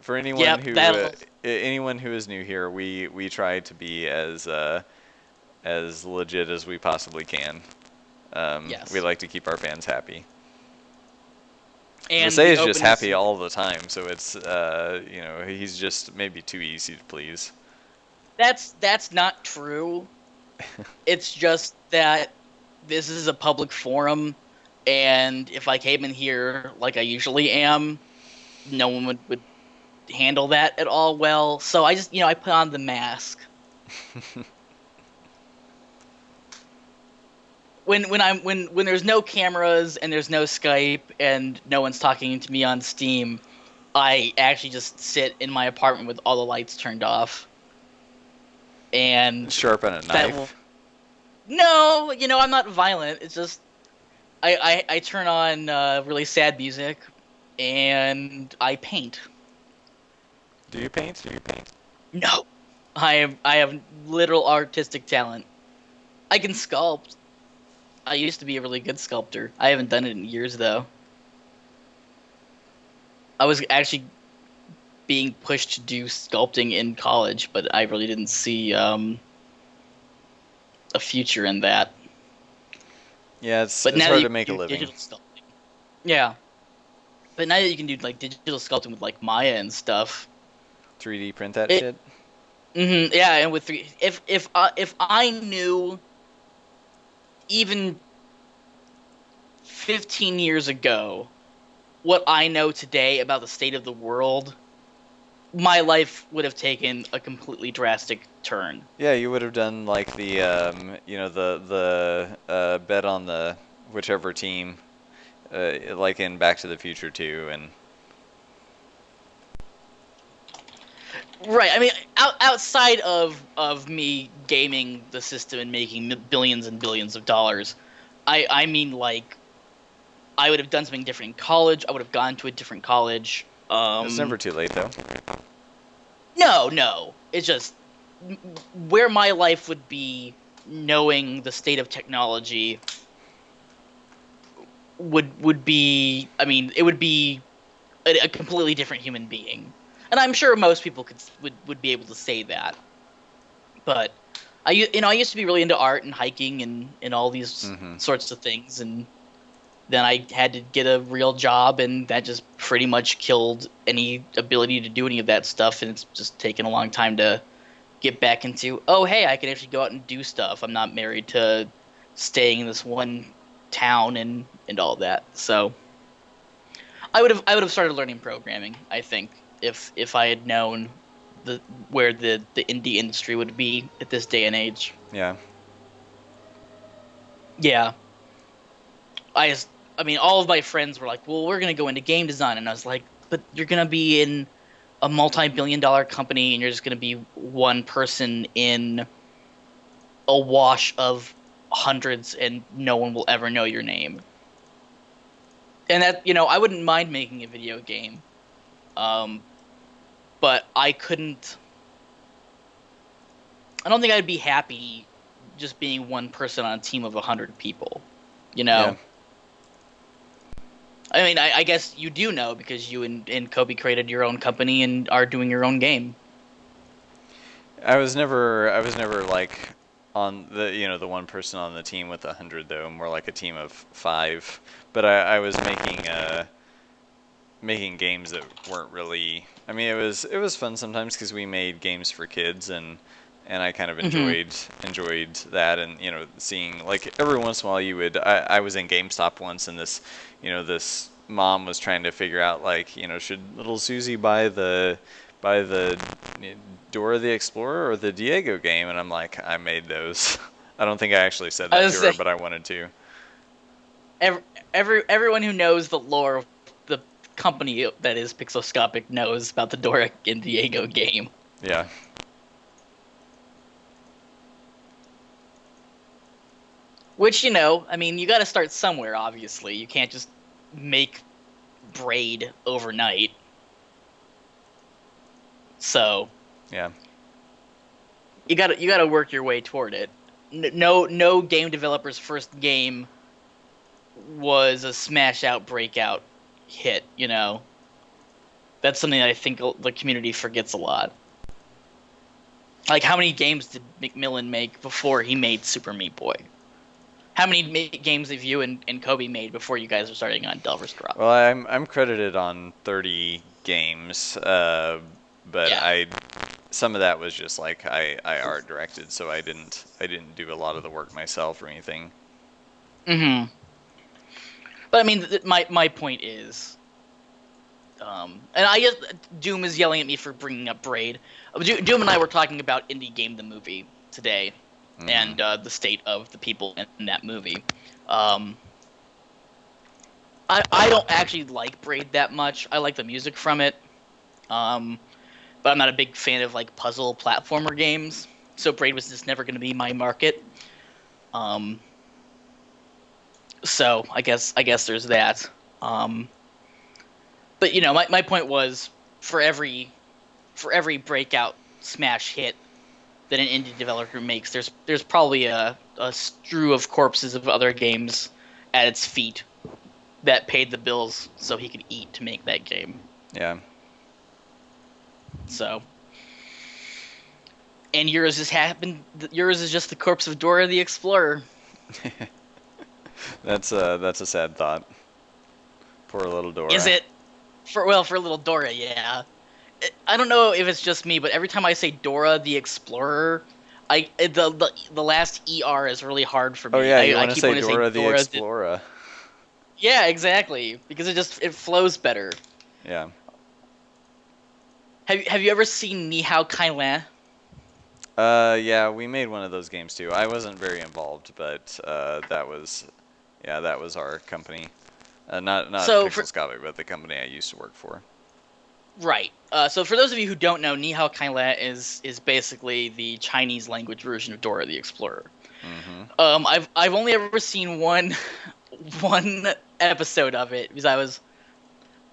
For Yep, that'll. anyone who is new here, we try to be as legit as we possibly can. We Yes. like to keep our fans happy. And Visay the is just openness. happy all the time, so it's he's just maybe too easy to please. That's not true. It's just that this is a public forum, and if I came in here like I usually am, no one would handle that at all well. So I just, I put on the mask. When there's no cameras and there's no Skype and no one's talking to me on Steam, I actually just sit in my apartment with all the lights turned off. And Sharpen a that will knife. no, I'm not violent. It's just I turn on really sad music and I paint. Do you paint? Do you paint? No, I have literal artistic talent. I can sculpt. I used to be a really good sculptor. I haven't done it in years though. I was actually being pushed to do sculpting in college, but I really didn't see a future in that. Yeah, But it's now that hard you to can make a do living. digital sculpting, yeah. But now that you can do like digital sculpting with like Maya and stuff, 3D print that it shit. yeah, and with three, if I knew even 15 years ago what I know today about the state of the world, my life would have taken a completely drastic turn. Yeah, you would have done like the bet on the whichever team, like in Back to the Future 2, and Right. I mean, outside of me gaming the system and making billions and billions of dollars, I mean like I would have done something different in college. I would have gone to a different college. it's never too late though. No, no. It's just where my life would be, knowing the state of technology would be. I mean, it would be a completely different human being, and I'm sure most people would be able to say that. But I used to be really into art and hiking and all these Hmm. sorts of things, and then I had to get a real job, and that just pretty much killed any ability to do any of that stuff. And it's just taken a long time to get back into. Oh, hey, I can actually go out and do stuff. I'm not married to staying in this one town and all that. So I would have started learning programming. I think if I had known the where the indie industry would be at this day and age. Yeah. Yeah, I just, I mean, all of my friends were like, "Well, we're gonna go into game design," and I was like, "But you're gonna be in a multi-billion-dollar company, and you're just gonna be one person in a wash of hundreds, and no one will ever know your name." And that, I wouldn't mind making a video game, um, but I couldn't. I don't think I'd be happy just being one person on a team of 100 people. You Yeah. know. I mean, I guess you do know because you and Kobe created your own company and are doing your own game. I was never like on the one person on the team with 100 though, more like a team of 5. But I was making games that weren't really. I mean, it was fun sometimes because we made games for kids, and I kind of Hmm. enjoyed that, and seeing like every once in a while you would. I was in GameStop once, and this mom was trying to figure out like should little Susie buy the Dora the Explorer or the Diego game, and I'm like, I made those. I don't think I actually said I that to was her, say but I wanted to. everyone who knows the lore of the company that is Pixelscopic knows about the Dora and Diego game. Yeah. Which, I mean, you got to start somewhere. Obviously, you can't just make Braid overnight. So Yeah. you got to work your way toward it. No game developer's first game was a smash out breakout hit. That's something that I think the community forgets a lot. Like, how many games did McMillan make before he made Super Meat Boy? How many games have you and Kobe made before you guys were starting on Delver's Drop? Well, I'm credited on 30 games, but Yeah. I some of that was just like I art directed, so I didn't do a lot of the work myself or anything. Mm-hmm. But I mean, my point is, and I guess Doom is yelling at me for bringing up Braid. Doom and I were talking about Indie Game the movie today, Hmm. and the state of the people in that movie. Um, I don't actually like Braid that much. I like the music from it, um, but I'm not a big fan of like puzzle platformer games. So Braid was just never going to be my market. Um, so I guess there's that. Um, but my point was for every breakout smash hit that an indie developer makes, there's probably a strew of corpses of other games at its feet that paid the bills so he could eat to make that game. Yeah, So, and yours just happened. Yours is just the corpse of Dora the Explorer. that's a sad thought. Poor little Is Dora. it? For little Dora, yeah. I don't know if it's just me, but every time I say Dora the Explorer, the last er is really hard for Oh me. yeah, you I want to keep say wanting to say Dora the Dora. Explorer? Yeah, exactly. Because it flows better. Yeah. Have you ever seen Ni Hao Kai Lan? Yeah, we made one of those games too. I wasn't very involved, but that was our company. Not So for Pixelscopic, but the company I used to work for. Right. So for those of you who don't know, Ni Hao Kai Lan is basically the Chinese language version of Dora the Explorer. Mm-hmm. I've only ever seen one one episode of it because I was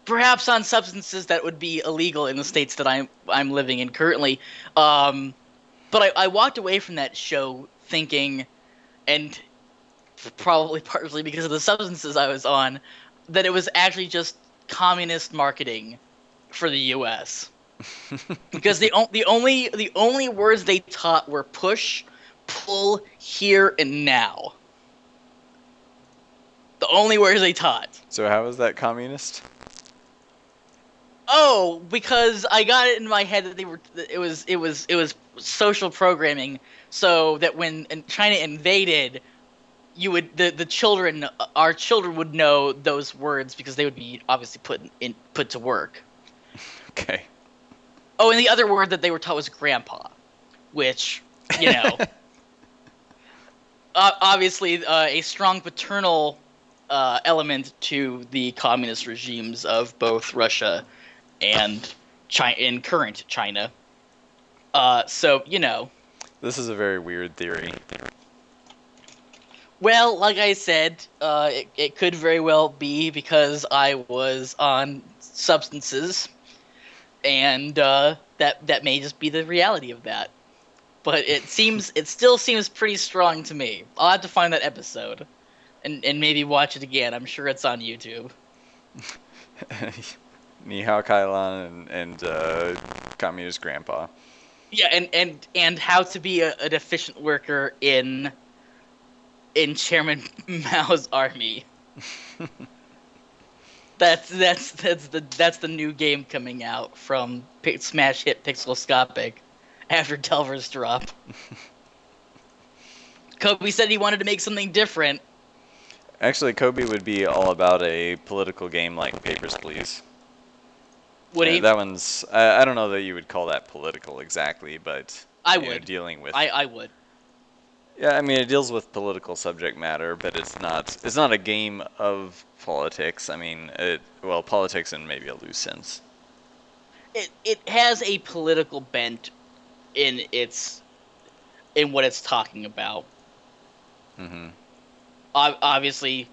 perhaps on substances that would be illegal in the states that I'm living in currently. Um, but I walked away from that show thinking, and probably partially because of the substances I was on, that it was actually just communist marketing for the U.S. Because the only words they taught were push, pull, here, and now. The only words they taught. So how is that communist? Oh, because I got it in my head that it was social programming, so that when China invaded, you would the children our children would know those words because they would be obviously put to work. Okay. Oh, and the other word that they were taught was grandpa, which you know obviously a strong paternal element to the communist regimes of both Russia and China in current China. So This is a very weird theory. well, like I said, it could very well be because I was on substances, and that may just be the reality of that. But it still seems pretty strong to me. I'll have to find that episode and maybe watch it again. I'm sure it's on YouTube. Ni hao kai lan and communist grandpa. Yeah, and how to be an efficient worker in Chairman Mao's army. That's the new game coming out from Smash Hit Pixelscopic after Delver's drop. Kobe said he wanted to make something different. Actually, Kobe would be all about a political game like Papers, Please. Would he? That one's I don't know that you would call that political exactly, but I would. dealing with I would. yeah, I mean it deals with political subject matter, but it's not a game of politics. I mean, politics in maybe a loose sense. It has a political bent in what it's talking about. Hmm. Obviously,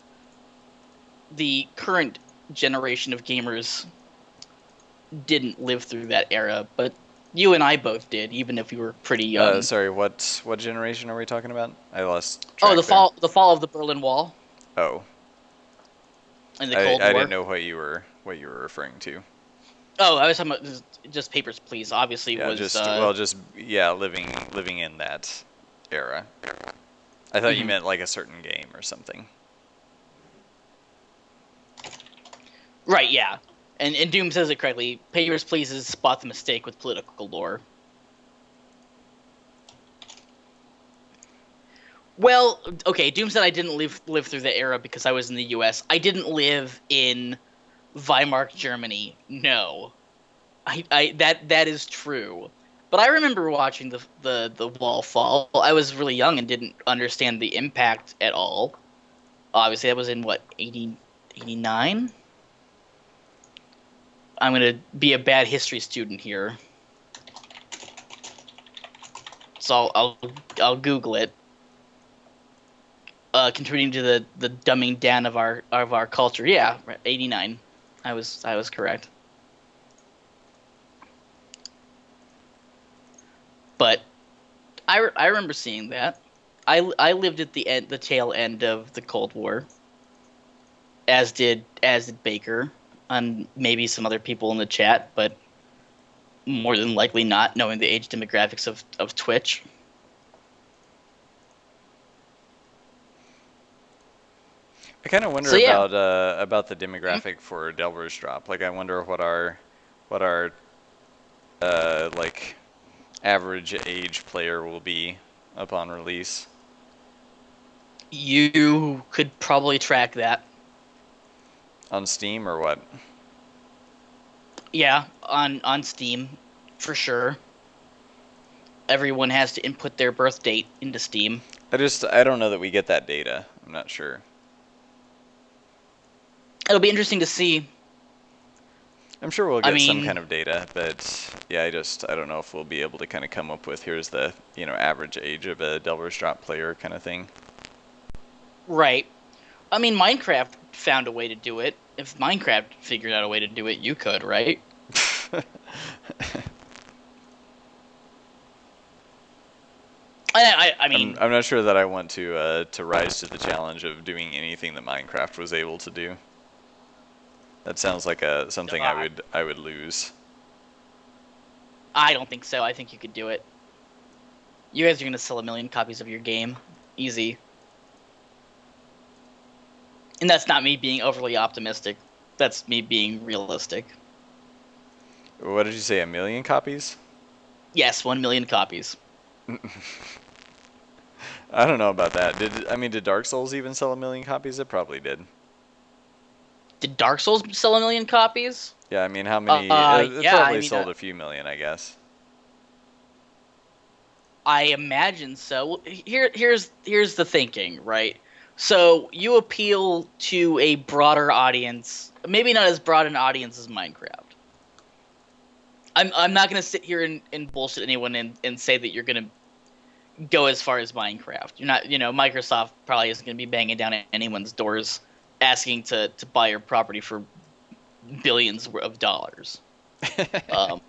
the current generation of gamers didn't live through that era, but you and I both did, even if we were pretty young. Sorry, what generation are we talking about? I lost Oh, track there. the fall of the Berlin Wall Oh, and the I Cold I didn't War. know what you were referring to. Oh, I was talking about just Papers, Please. Obviously, Yeah, was just well, just yeah, living in that era. I thought you mhm. meant like a certain game or something. Right. Yeah, and Doom says it correctly. Papers, Please is spot the mistake with political lore. Well, okay. Doom said I didn't live through the era because I was in the U.S. I didn't live in Weimar Germany. No, I that is true. But I remember watching the wall fall. I was really young and didn't understand the impact at all. Obviously, that was in what 89. I'm gonna be a bad history student here, so I'll Google it. Contributing to the dumbing down of our culture. Yeah, 89. I was correct. But I remember seeing that. I lived at the tail end of the Cold War, as did Baker, and maybe some other people in the chat, but more than likely not, knowing the age demographics of Twitch. I kind of wonder So yeah. about the demographic for Delver's Drop. Like, I wonder what our like average age player will be upon release You could probably track that. on Steam or what. Yeah, on Steam, for sure. Everyone has to input their birth date into Steam. I don't know that we get that data. I'm not sure. It'll be interesting to see. I'm sure we'll I get some mean, kind of data, but yeah, I don't know if we'll be able to kind of come up with here's the average age of a Delver's Drop player kind of thing. right. I mean, Minecraft found a way to do it. If Minecraft figured out a way to do it, you could, right? I mean, I'm not sure that I want to rise to the challenge of doing anything that Minecraft was able to do. That sounds like a something uh, I would lose. I don't think so. I think you could do it. You guys are gonna sell 1 million copies of your game, easy. And that's not me being overly optimistic. That's me being realistic. What did you say? 1 million copies? Yes, 1 million copies. I don't know about that. Did Dark Souls even sell 1 million copies? It probably did. Did Dark Souls sell 1 million copies? Yeah, I mean, how many? It Yeah. I probably mean, sold a few million, I guess. I imagine so. Here's the thinking, right? So you appeal to a broader audience, maybe not as broad an audience as Minecraft. I'm not gonna sit here and bullshit anyone and say that you're gonna go as far as Minecraft. You're not, Microsoft probably isn't gonna be banging down at anyone's doors asking to buy your property for billions of dollars. Um,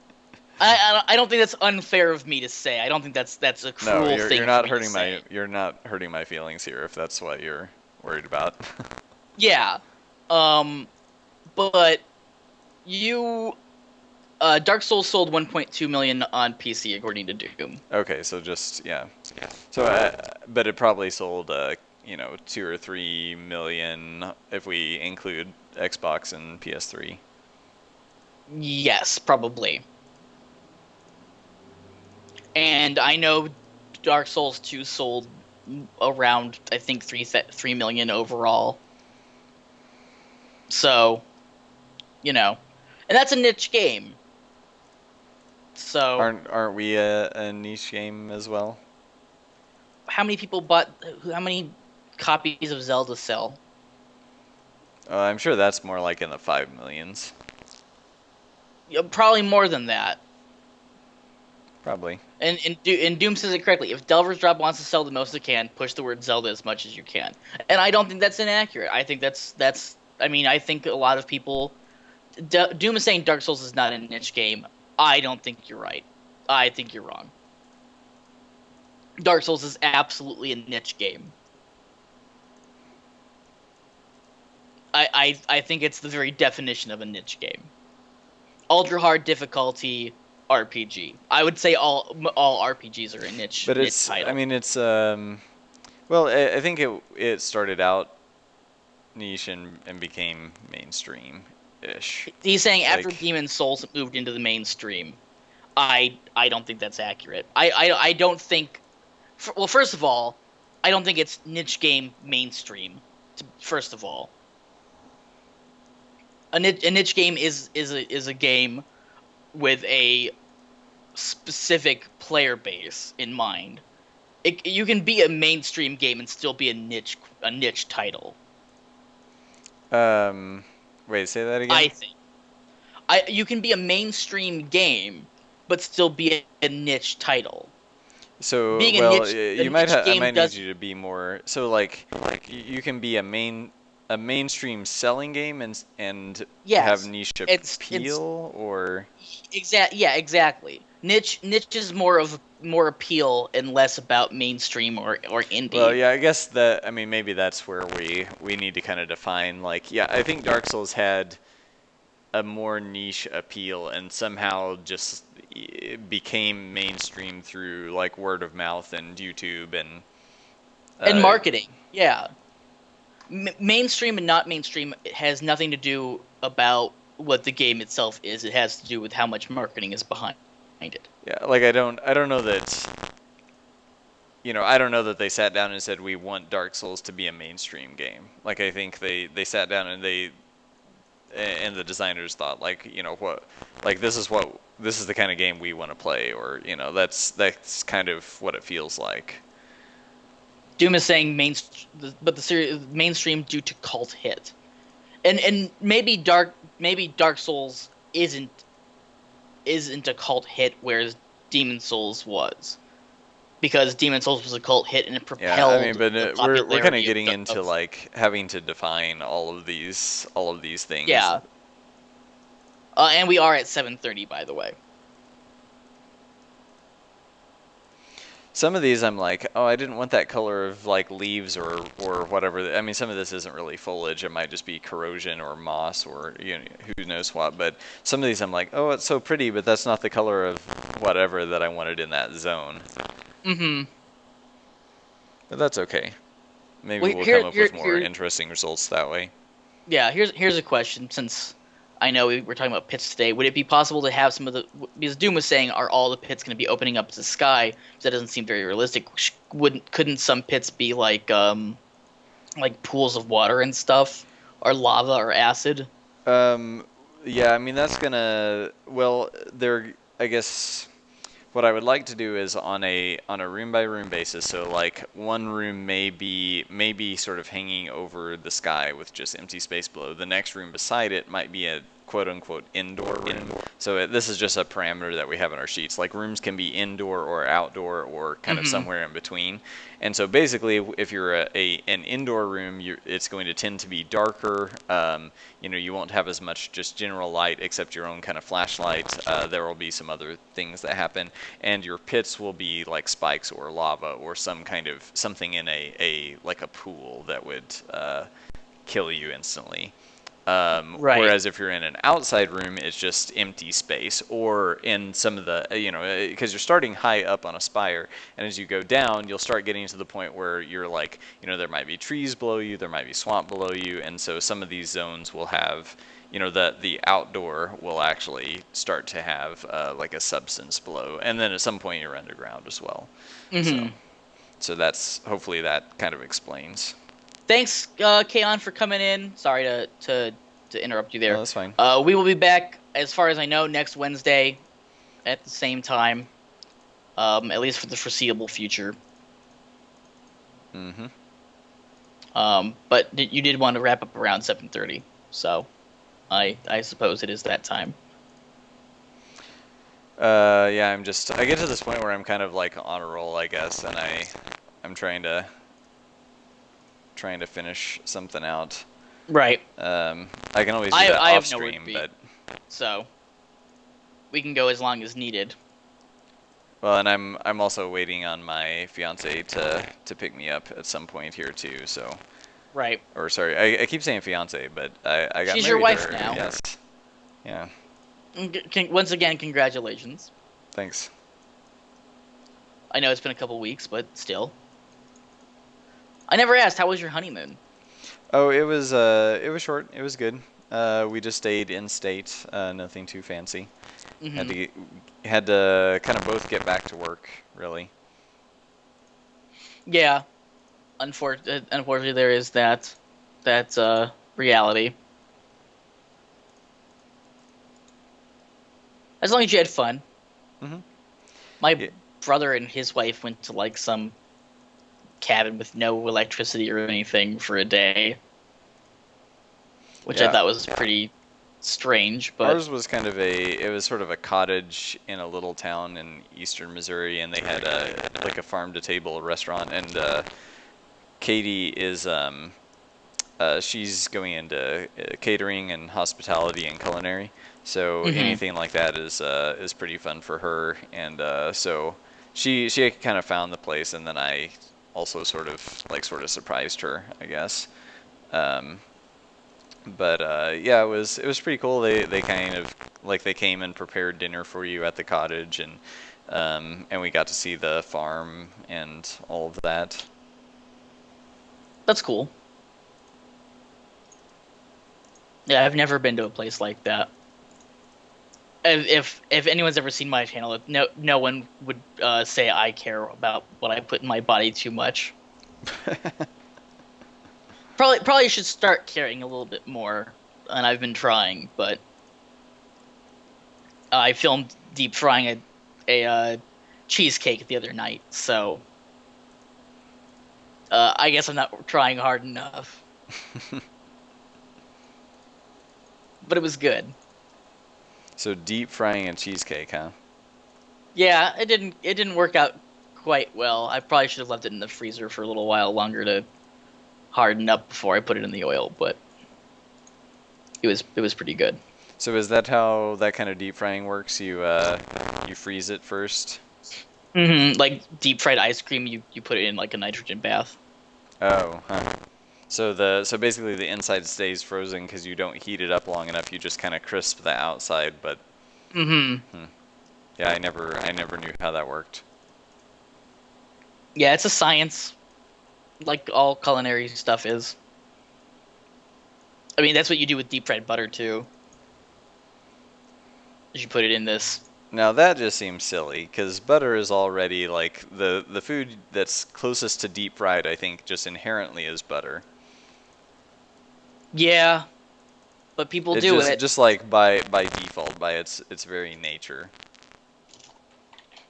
I don't think that's unfair of me to say. I don't think that's a No, cruel thing for me to say. you're not hurting my feelings here if that's what you're worried about. Yeah. Um, but you Dark Souls sold 1.2 million on PC according to Doom. Okay, so just yeah. So but it probably sold 2 or 3 million if we include Xbox and PS3. Yes, probably. And I know Dark Souls 2 sold around I think 3 million overall. So, and that's a niche game. So, Aren't we a niche game as well? how many copies of Zelda sell? I'm sure that's more like in the 5 millions. Yeah, probably more than that. Probably. And Doom says it correctly. If Delver's Drop wants to sell the most it can, push the word Zelda as much as you can. And I don't think that's inaccurate. I think that's. I mean, I think a lot of people. Doom is saying Dark Souls is not a niche game. I don't think you're right. I think you're wrong. Dark Souls is absolutely a niche game. I think it's the very definition of a niche game. ultra hard difficulty RPG. I would say all RPGs are a But niche I title. mean, well, I think it started out niche and became mainstream-ish. He's saying after Like, Demon Souls moved into the mainstream. I don't think that's accurate. I don't think. Well, first of all, I don't think it's niche game mainstream. First of all, a niche game is a game with a specific player base in mind. You can be a mainstream game and still be a niche title. um, wait, say that I again. think you can be a mainstream game but still be a niche title. So, Being well, a you might niche I game might need doesn't. you to be more. So, like, you can be a mainstream selling game and have Yes, niche it's appeal, or yeah, exactly. Niche is more appeal and less about mainstream or well, indie. yeah, I guess that I mean maybe that's where we need to kind of define. Like, yeah, I think Dark Souls had a more niche appeal and somehow just became mainstream through like word of mouth and YouTube and And uh, marketing. Yeah. Mainstream and not mainstream has nothing to do about what the game itself is. It has to do with how much marketing is behind it. yeah, like I don't know that I don't know that they sat down and said we want Dark Souls to be a mainstream game. Like I think they sat down and the designers thought like what like this is the kind of game we want to play, or that's kind of what it feels like. Doom is saying but the series mainstream due to cult hit, and maybe Dark Souls isn't a cult hit, whereas Demon Souls was, because Demon Souls was a cult hit and it Yeah, I mean, propelled but the we're kind of popularity getting into of like having to define all of these things. yeah. And we are at 7:30, by the way. Some of these I'm like, oh, I didn't want that color of like leaves or whatever. I mean, some of this isn't really foliage. It might just be corrosion or moss or who knows what. But some of these I'm like, oh, it's so pretty, but that's not the color of whatever that I wanted in that zone. Mm-hmm. But that's okay. Maybe Well, we'll come up with more interesting results that way. yeah. Here's a question. Since I know we're talking about pits today, would it be possible to have some of the, because Doom was saying, are all the pits going to be opening up to the sky? That doesn't seem very realistic. Couldn't some pits be like pools of water and stuff, or lava or acid? Um, yeah, I mean that's gonna well, there. I guess what I would like to do is on a room by room basis. So like one room may be sort of hanging over the sky with just empty space below. The next room beside it might be a quote unquote indoor room. So this is just a parameter that we have in our sheets. Like rooms can be indoor or outdoor or kind of Mm-hmm. somewhere in between. And so basically, if you're an indoor room, it's going to tend to be darker. You won't have as much just general light except your own kind of flashlight. There will be some other things that happen, and your pits will be like spikes or lava or some kind of something in a like a pool that would kill you instantly. Right. Whereas if you're in an outside room, it's just empty space, or in some of the, because you're starting high up on a spire, and as you go down, you'll start getting to the point where you're like, there might be trees below you, there might be swamp below you, and so some of these zones will have, the outdoor will actually start to have like a substance below, and then at some point you're underground as well. So, Mm-hmm. so that's hopefully that kind of explains. Thanks, Kaon, for coming in. Sorry to interrupt you Oh, there. that's fine. We will be back, as far as I know, next Wednesday at the same time, at least for the foreseeable future. Mm-hmm. But you did want to wrap up around 7:30, so I suppose it is that time. Yeah, I get to this point where I'm kind of like on a roll, I guess, and I'm trying to finish something out. Right. I can always do that I off have nowhere to stream, be, but so we can go as long as needed. well, and I'm also waiting on my fiance to pick me up at some point here too. So, Right. or sorry, I keep saying fiance, but I got She's your married to wife her. now. Yes. Yeah. Once again, congratulations. Thanks. I know it's been a couple weeks, but still. I never asked, how was your honeymoon? Oh, it was short. It was good. We just stayed in state. Nothing too fancy. Had Hmm. to had to kind of both get back to work, really. Yeah, unfortunately, there is that reality. As long as you had fun. Hmm. My Yeah, brother and his wife went to like some cabin with no electricity or anything for a day, which I yeah. thought was pretty strange. But Ours was kind of it was sort of a cottage in a little town in eastern Missouri, and they had like a farm to table restaurant. And Katie is she's going into catering and hospitality and culinary. So hmm anything like that is pretty fun for her. And so she kind of found the place, and then I also sort of surprised her, I guess. Um, but yeah, it was pretty cool. They kind of like they came and prepared dinner for you at the cottage, and we got to see the farm and all of that. that's cool. Yeah, I've never been to a place like that. If anyone's ever seen my channel, no one would say I care about what I put in my body too much. Probably should start caring a little bit more, and I've been trying. But I filmed deep frying a cheesecake the other night, so I guess I'm not trying hard enough. But it was good. So deep frying a cheesecake, huh? Yeah, it didn't work out quite well. I probably should have left it in the freezer for a little while longer to harden up before I put it in the oil, but it was pretty good. So is that how that kind of deep frying works? You freeze it first? Like deep fried ice cream, you put it in like a nitrogen bath. Oh, huh. So basically the inside stays frozen because you don't heat it up long enough. You just kind of crisp the outside. But hmm hmm, yeah, I never knew how that worked. Yeah, it's a science, like all culinary stuff is. I mean, that's what you do with deep fried butter too. Is you put it in this. Now that just seems silly because butter is already like the food that's closest to deep fried. I think just inherently is butter. Yeah, but people It do just it. just like by default by its very nature.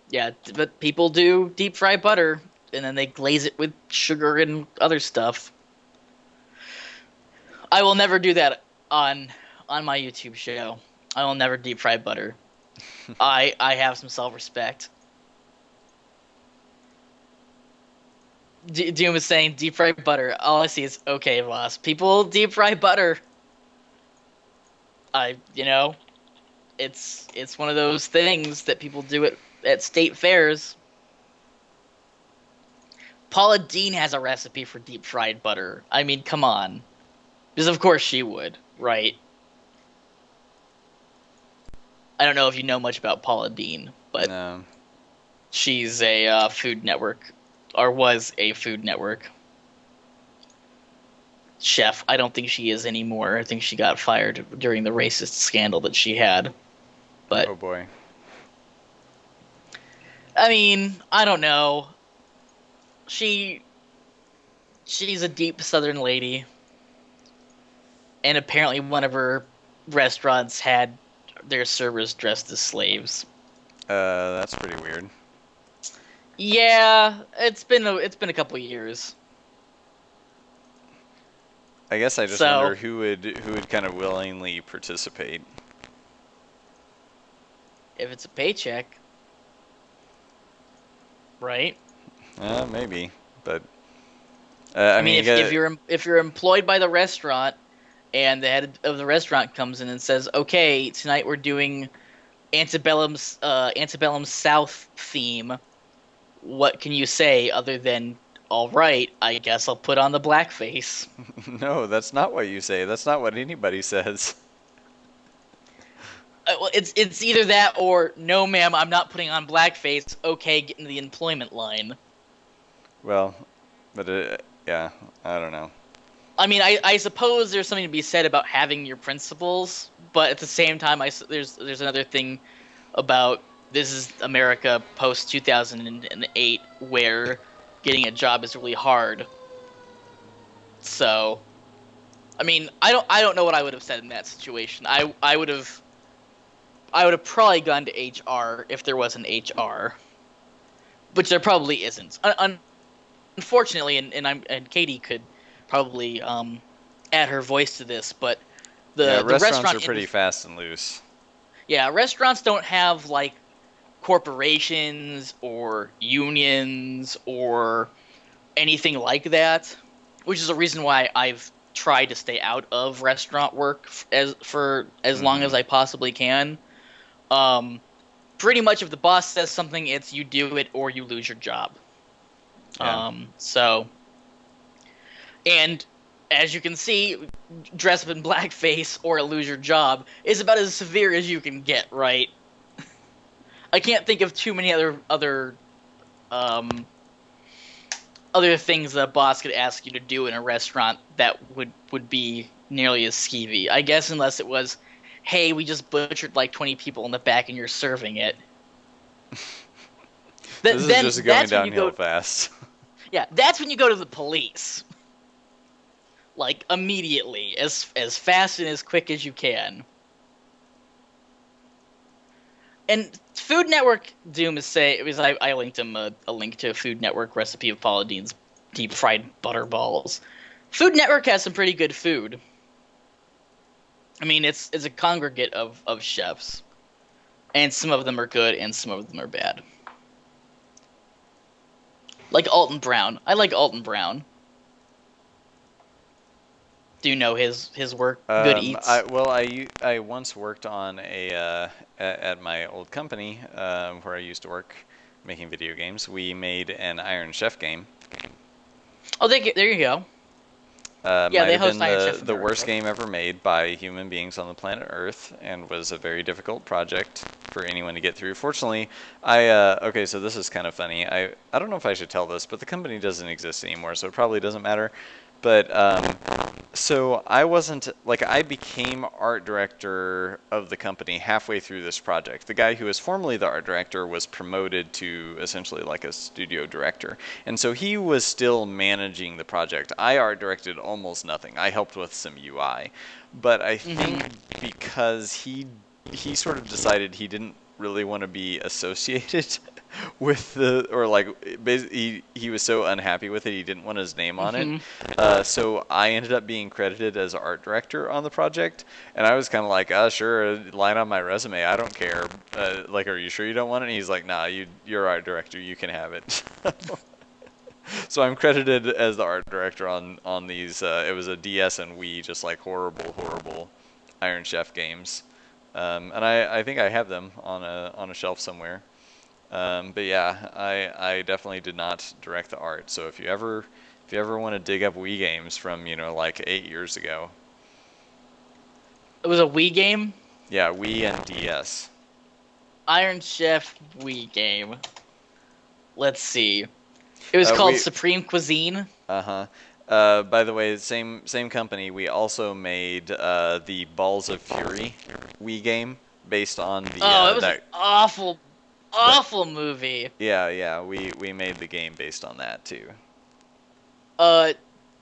Yeah, but people do deep fry butter and then they glaze it with sugar and other stuff. I will never do that on my YouTube show. I will never deep fry butter. I have some self-respect. Doom is saying deep fry butter. All I see is okay, boss. People deep fry butter. I it's one of those things that people do at state fairs. Paula Dean has a recipe for deep fried butter. I mean, come on. Because of course she would, right? I don't know if you know much about Paula Dean, but No. she's a Food Network, or was a Food Network chef. I don't think she is anymore. I think she got fired during the racist scandal that she had. Oh But boy. I mean, I don't know. She she's a deep Southern lady, and apparently one of her restaurants had their servers dressed as slaves. That's pretty weird. Yeah, it's been a couple years. I guess I just wonder So who would kind of willingly participate. if it's a paycheck, right? Maybe, but I I mean, mean, you if you're employed by the restaurant and the head of the restaurant comes in and says, "Okay, tonight we're doing Antebellum South theme. What can you say other than all right? I guess I'll put on the blackface." no, that's not what you say. That's not what anybody says. Well, it's either that or no, ma'am, I'm not putting on blackface. Okay, get in the employment line. Well, but yeah, I don't know. I mean, I suppose there's something to be said about having your principles, but at the same time, there's another thing about this is America post 2008 where getting a job is really hard. So, I mean, I don't know what I would have said in that situation. I would have probably gone to HR if there was an HR, which there probably isn't. Unfortunately, and Katie could probably add her voice to this, but Yeah, the restaurants are restaurant pretty industry, fast and loose. yeah, restaurants don't have like corporations or unions or anything like that, which is a reason why I've tried to stay out of restaurant work as long Mm-hmm. as I possibly can. Um, Pretty much if the boss says something, it's you do it or you lose your job. Yeah. So and as you can see, dress up in blackface or lose your job is about as severe as you can get, right? I can't think of too many um other things that a boss could ask you to do in a restaurant that would be nearly as skeevy. I guess unless it was, hey, we just butchered like 20 people in the back and you're serving it. This is Then just going that's when you downhill go. fast. Yeah, that's when you go to the police. Like immediately, as fast and as quick as you can. And Food Network Doom is say because I linked him a link to a Food Network recipe of Paula Deen's deep fried butter balls. Food Network has some pretty good food. I mean, it's a congregate of chefs, and some of them are good and some of them are bad. Like Alton Brown, I like Alton Brown. Do you know his work? Good I Eats. well, I once worked on at my old company where I used to work making video games. We made an Iron Chef game. Oh, there you go. Yeah, Might they have host been Iron Chef the worst America. game ever made by human beings on the planet Earth, and was a very difficult project for anyone to get through. Fortunately, okay, so this is kind of funny. I don't know if I should tell this, but the company doesn't exist anymore, so it probably doesn't matter. But so I wasn't like I became art director of the company halfway through this project. The guy who was formerly the art director was promoted to essentially like a studio director. And so he was still managing the project. I art directed almost nothing. I helped with some UI. But I think Mm-hmm. because he sort of decided he didn't really want to be associated with the or like he was so unhappy with it he didn't want his name on it. Mm-hmm. So I ended up being credited as art director on the project, and I was kind of like, sure, line on my resume, I don't care. Like, are you sure you don't want it? And he's like, nah, you're art director, you can have it. So I'm credited as the art director on these. It was a DS and Wii, just like horrible Iron Chef games, and I think I have them on a shelf somewhere. But yeah, I definitely did not direct the art. So if you ever want to dig up Wii games from like 8 years ago, It was a Wii game. yeah, Wii and DS. Iron Chef Wii game. Let's see. It was called We Supreme Cuisine. uh-huh. By the way, same company. We also made the Balls of Fury Wii game based on the Oh, it was an that awful, that awful movie. yeah, we made the game based on that too. Uh,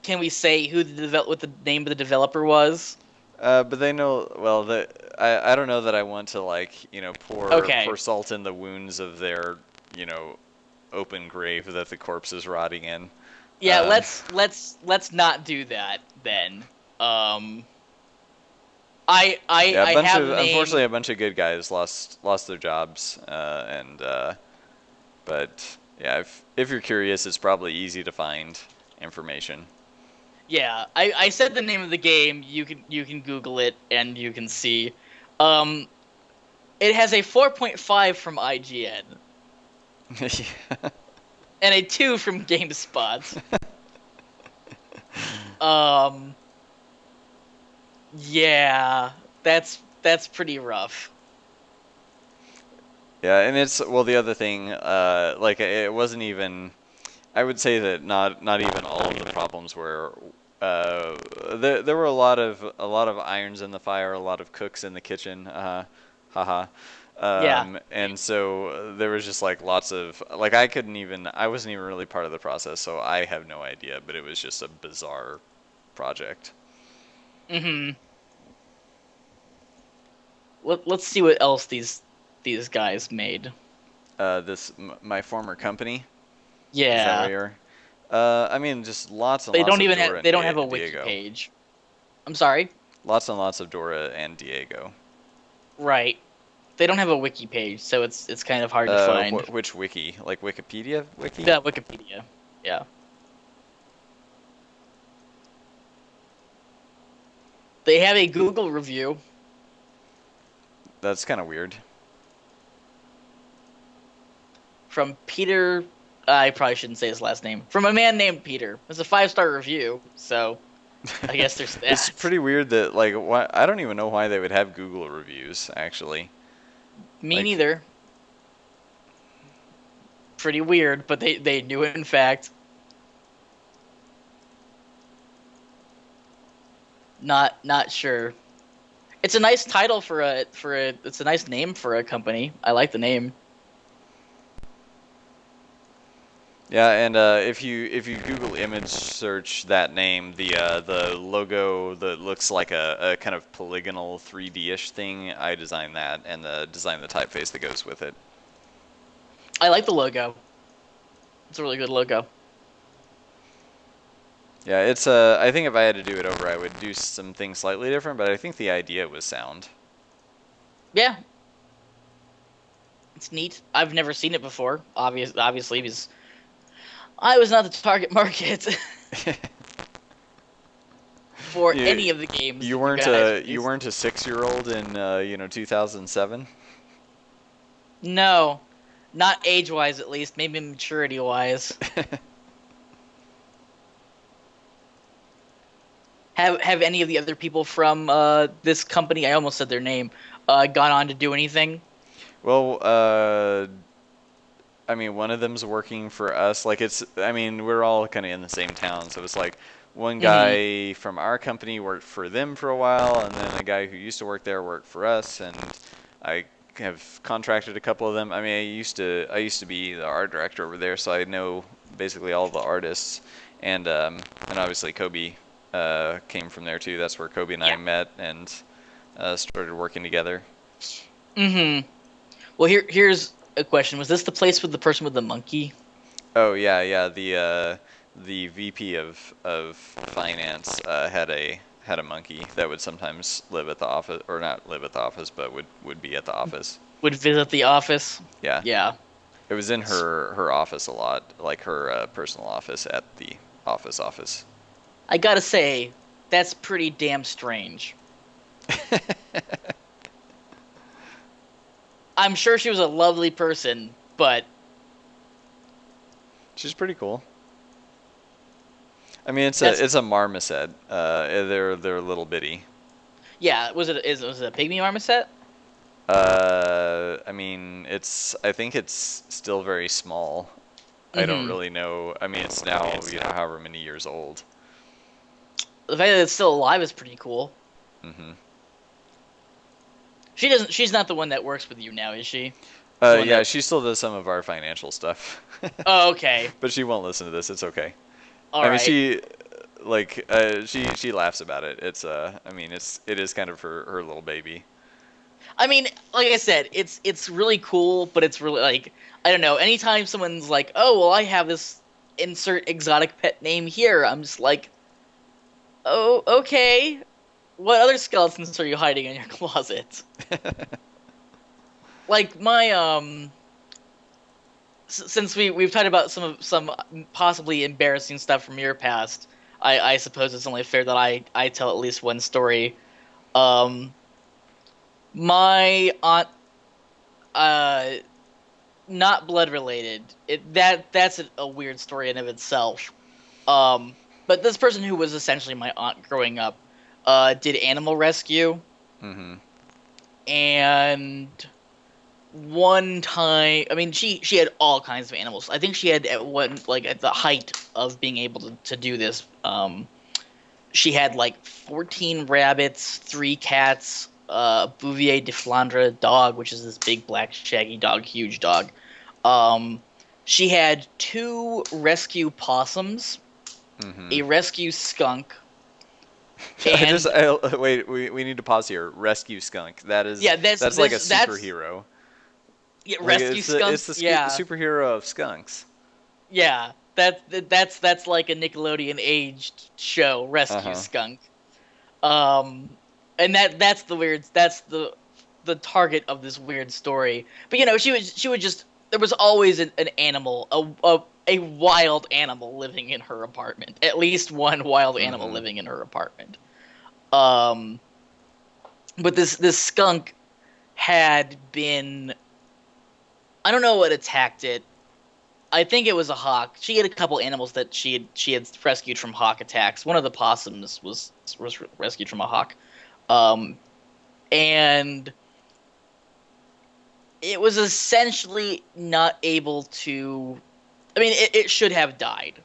can we say what the name of the developer was? But they know well I don't know that I want to like pour Okay. salt in the wounds of their you know open grave that the corpse is rotting in. Yeah, Um, let's not do that then. Um, I yeah, I have the unfortunately name. a bunch of good guys lost their jobs, and but yeah, if you're curious, it's probably easy to find information. Yeah, I said the name of the game. You can Google it and you can see. Um, it has a 4.5 from IGN Yeah. and a 2 from GameSpot. Um, yeah, that's pretty rough. Yeah, and it's well the other thing, like it wasn't even. I would say that not even all of the problems were. There were a lot of irons in the fire, a lot of cooks in the kitchen. Haha. Yeah. And so there was just like lots of like I wasn't even really part of the process, so I have no idea. But it was just a bizarre project. Hmm. Let's see what else these guys made. My former company, is that what Yeah. you're? I mean, just lots and They lots don't of even Dora have and they don't have a wiki Diego. page. I'm sorry. Lots and lots of Dora and Diego. Right. They don't have a wiki page, so it's kind of hard to find. Which wiki? Like Wikipedia wiki? Yeah, Wikipedia. Yeah. They have a Google review That's kind of weird. from Peter. I probably shouldn't say his last name. From a man named Peter. It's a 5-star review, so I guess there's It's that. pretty weird that like why I don't even know why they would have Google reviews actually. Me Like neither. Pretty weird, but they knew it in fact. Not sure. It's a nice title for a it's a nice name for a company. I like the name. yeah, and if you Google image search that name, the logo that looks like a kind of polygonal 3D-ish thing, I designed that and designed the typeface that goes with it. I like the logo. It's a really good logo. Yeah, it's I think if I had to do it over, I would do some things slightly different, but I think the idea was sound. Yeah, it's neat. I've never seen it before. Obviously, because I was not the target market for you any of the games you that you weren't guys you released. weren't a 6-year-old in 2007. No, not age-wise at least. Maybe maturity-wise. Have any of the other people from this company? I almost said their name. Gone on to do anything? Well, I mean, one of them's working for us. Like it's, I mean, we're all kind of in the same town, so it's like one Mm-hmm. guy from our company worked for them for a while, and then a guy who used to work there worked for us, and I have contracted a couple of them. I mean, I used to be the art director over there, so I know basically all the artists, and obviously Kobe came from there too. That's where Kobe and I Yeah. met and started working together. Mm-hmm. Well, here's a question. Was this the place with the person with the monkey? Oh yeah, yeah. The VP of finance had a monkey that would sometimes live at the office, or not live at the office, but would be at the office. Would visit the office? Yeah, Yeah. it was in her office a lot, like her personal office at the office. I gotta say, that's pretty damn strange. I'm sure she was a lovely person, but She's pretty cool. I mean, that's it's a marmoset. They're little bitty. yeah. Was it a pygmy marmoset? I mean, I think it's still very small. I don't Mm-hmm. really know. I mean, it's now, however many years old. The fact that it's still alive is pretty cool. Hmm. She doesn't. She's not the one that works with you now, is she? She's the one Yeah, that. she still does some of our financial stuff, Oh, okay. but she won't listen to this. It's okay. All I mean, right. she laughs about it. I mean, it is kind of her little baby. I mean, like I said, it's really cool, but it's really like I don't know. Anytime someone's like, "Oh, well, I have this insert exotic pet name here," I'm just like, "Oh, okay. What other skeletons are you hiding in your closet?" Like my since we've talked about some possibly embarrassing stuff from your past, I suppose it's only fair that I tell at least one story. Um, my aunt, uh, not blood related. That's a weird story in of itself. But this person who was essentially my aunt growing up, did animal rescue, Hmm. and one time, I mean, she had all kinds of animals. I think she had at one like at the height of being able to do this. She had like 14 rabbits, 3 cats, Bouvier de Flandre dog, which is this big black shaggy dog, huge dog. Um, she had 2 rescue possums, Mm-hmm. a rescue skunk, I just and wait. We need to pause here. Rescue skunk. yeah, that's That's like a this that's superhero. yeah, Like rescue it's skunk. the Yeah, superhero of skunks. yeah. That's like a Nickelodeon aged show, Uh Rescue huh. Skunk. Um, and that's the target of this weird story. But she would just there was always an animal, a wild animal living in her apartment. At least one wild animal Mm-hmm. living in her apartment. Um, but this skunk had been, I don't know what attacked it. I think it was a hawk. She had a couple animals that she had rescued from hawk attacks. One of the possums was rescued from a hawk. Um, and it was essentially not able to. I mean, it should have died,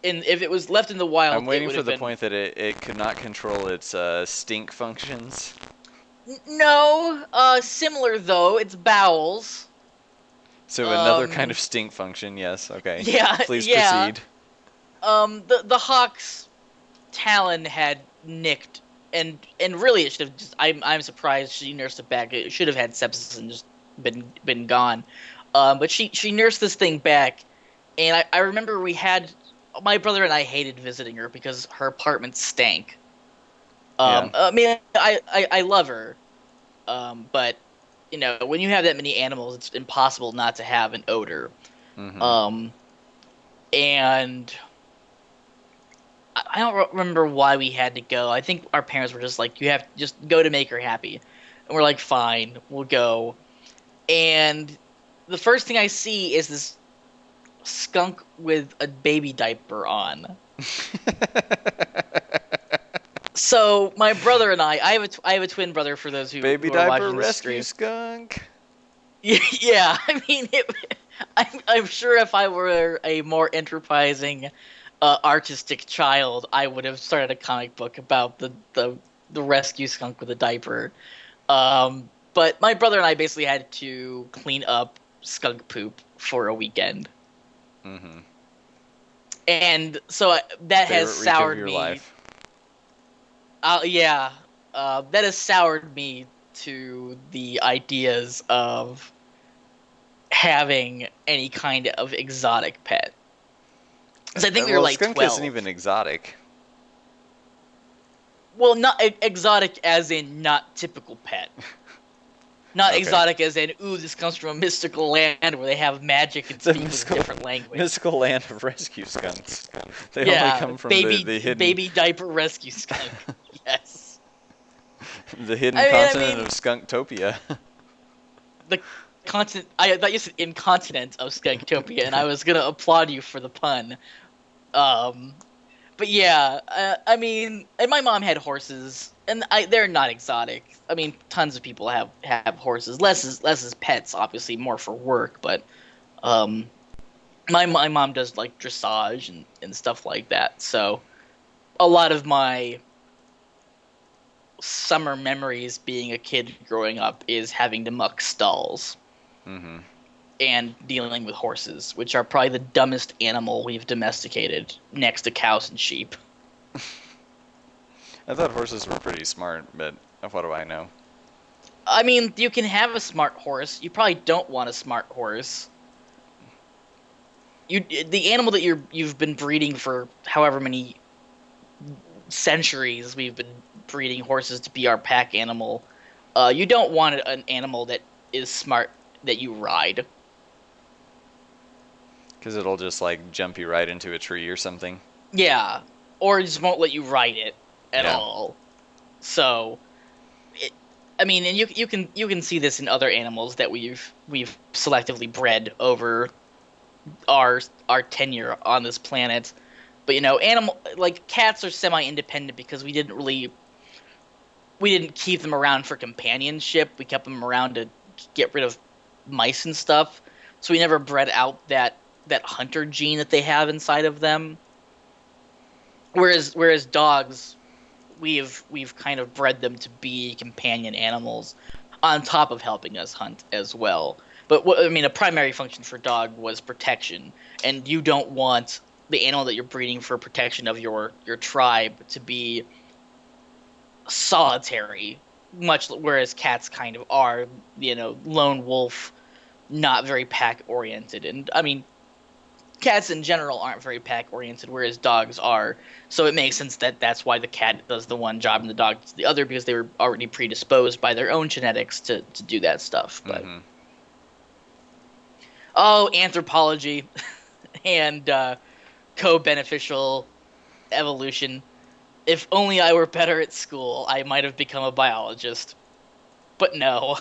and if it was left in the I'm wild, it waiting would for have the been. point that it could not control its stink functions. No, similar though. It's bowels. So another kind Um, of stink function. Yes. Okay. yeah, Please yeah. proceed. The hawk's talon had nicked, and really it should have just. I'm surprised she nursed it back. It should have had sepsis and just been gone. But she nursed this thing back, and I remember we had my brother and I hated visiting her because her apartment stank. Yeah. I mean, I love her, but when you have that many animals, it's impossible not to have an odor. Mm-hmm. Um, and I don't remember why we had to go. I think our parents were just like, "You have to just go to make her happy," and we're like, "Fine, we'll go." And the first thing I see is this skunk with a baby diaper on. So my brother and I have a twin brother for those who Baby who are diaper watching this rescue stream. skunk. Yeah, I mean, I'm sure if I were a more enterprising, artistic child, I would have started a comic book about the rescue skunk with a diaper. But my brother and I basically had to clean up skunk poop for a weekend, Mm-hmm. and so that has Favorite week of soured your me. life. Yeah, that has soured me to the ideas of having any kind of exotic pet. Because I think we were Well, like skunk isn't 12. even exotic. Well, not exotic as in not typical pet. Not Okay. exotic as in, ooh, this comes from a mystical land where they have magic and The speak with a different language. mystical land of rescue skunks. They only Yeah, come from baby the hidden baby diaper rescue skunk. Yes. the hidden continent I mean, of Skunktopia. the continent. I thought you said incontinent of Skunktopia, and I was gonna applaud you for the pun. Um, but yeah, I mean, and my mom had horses, and they're not exotic. I mean, tons of people have horses. Less as pets, obviously, more for work. But um, my mom does like dressage and stuff like that. So a lot of my summer memories being a kid growing up is having to muck stalls Hmm. and dealing with horses, which are probably the dumbest animal we've domesticated next to cows and sheep. I thought horses were pretty smart, but what do I know? I mean, you can have a smart horse. You probably don't want a smart horse. The animal that you've been breeding for however many centuries we've been breeding horses to be our pack animal. You don't want an animal that is smart that you ride. Because it'll just like jump you right into a tree or something. Yeah, or it just won't let you ride it at Yeah. all. So, it, I mean, and you can see this in other animals that we've selectively bred over our tenure on this planet. But animal like cats are semi-independent because we didn't keep them around for companionship. We kept them around get rid of mice and stuff. So we never bred out that hunter gene that they have inside of them. Whereas dogs, we've kind of bred them to be companion animals on top of helping us hunt as well. But I mean, a primary function for dog was protection, and you don't want the animal that you're breeding for protection of your tribe to be solitary, much whereas cats kind of are, lone wolf, not very pack oriented. And I mean, cats in general aren't very pack oriented, whereas dogs are. So it makes sense that that's why the cat does the one job and the dog does the other, because they were already predisposed by their own genetics to do that stuff. But oh, anthropology and co-beneficial evolution. If only I were better at school, I might have become a biologist. But no.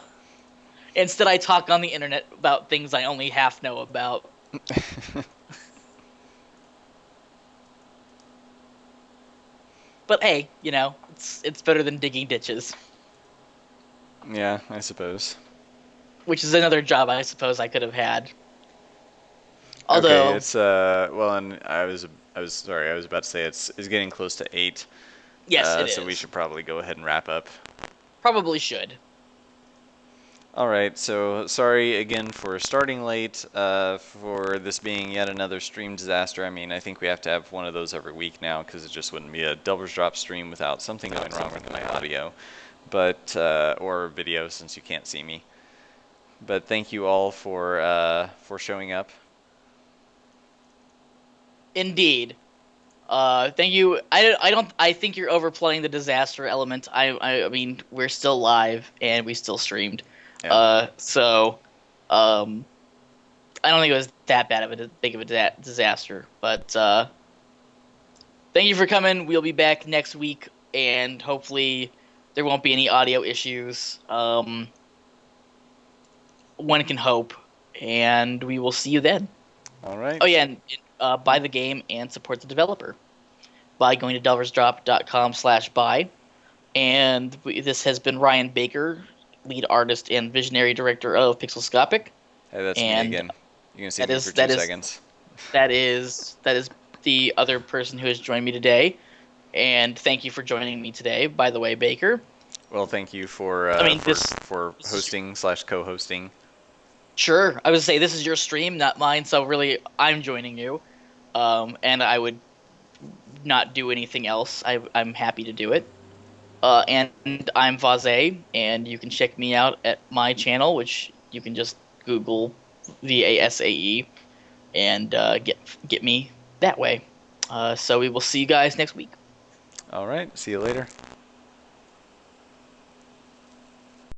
Instead, I talk on the internet about things I only half know about. But hey, it's better than digging ditches, Yeah, I suppose. which is another job I suppose I could have had. Okay, Although, it's well, and I was sorry, I was about to say it's getting close to 8. yes, it So we is. should probably go ahead and wrap up. Probably should. All right, so sorry again for starting late, for this being yet another stream disaster. I mean, I think we have to have one of those every week now because it just wouldn't be a Delvers Drop stream without something going wrong with my audio, but or video since you can't see me. But thank you all for showing up. Indeed. Thank you. I don't. I think you're overplaying the disaster element. I mean, we're still live and we still streamed. Yeah. So, um, I don't think it was that bad of a big of a disaster. But thank you for coming. We'll be back next week, and hopefully there won't be any audio issues. One can hope, and we will see you then. All right. Oh yeah, and buy the game and support the developer by going to delversdrop.com/buy. And this has been Ryan Baker, lead artist and visionary director of Pixelscopic. Hey, that's me And again. You can see that me is for that 2 is seconds. that is the other person who has joined me today. And thank you for joining me today. By the way, Baker. Well, thank you for I mean, for this is hosting slash co-hosting. sure. I would say this is your stream, not mine. So really, I'm joining you. And I would not do anything else. I'm happy to do it. And I'm Vaze, and you can check me out at my channel, which you can just Google VASAE and get me that way. So we will see you guys next week. All right. See you later.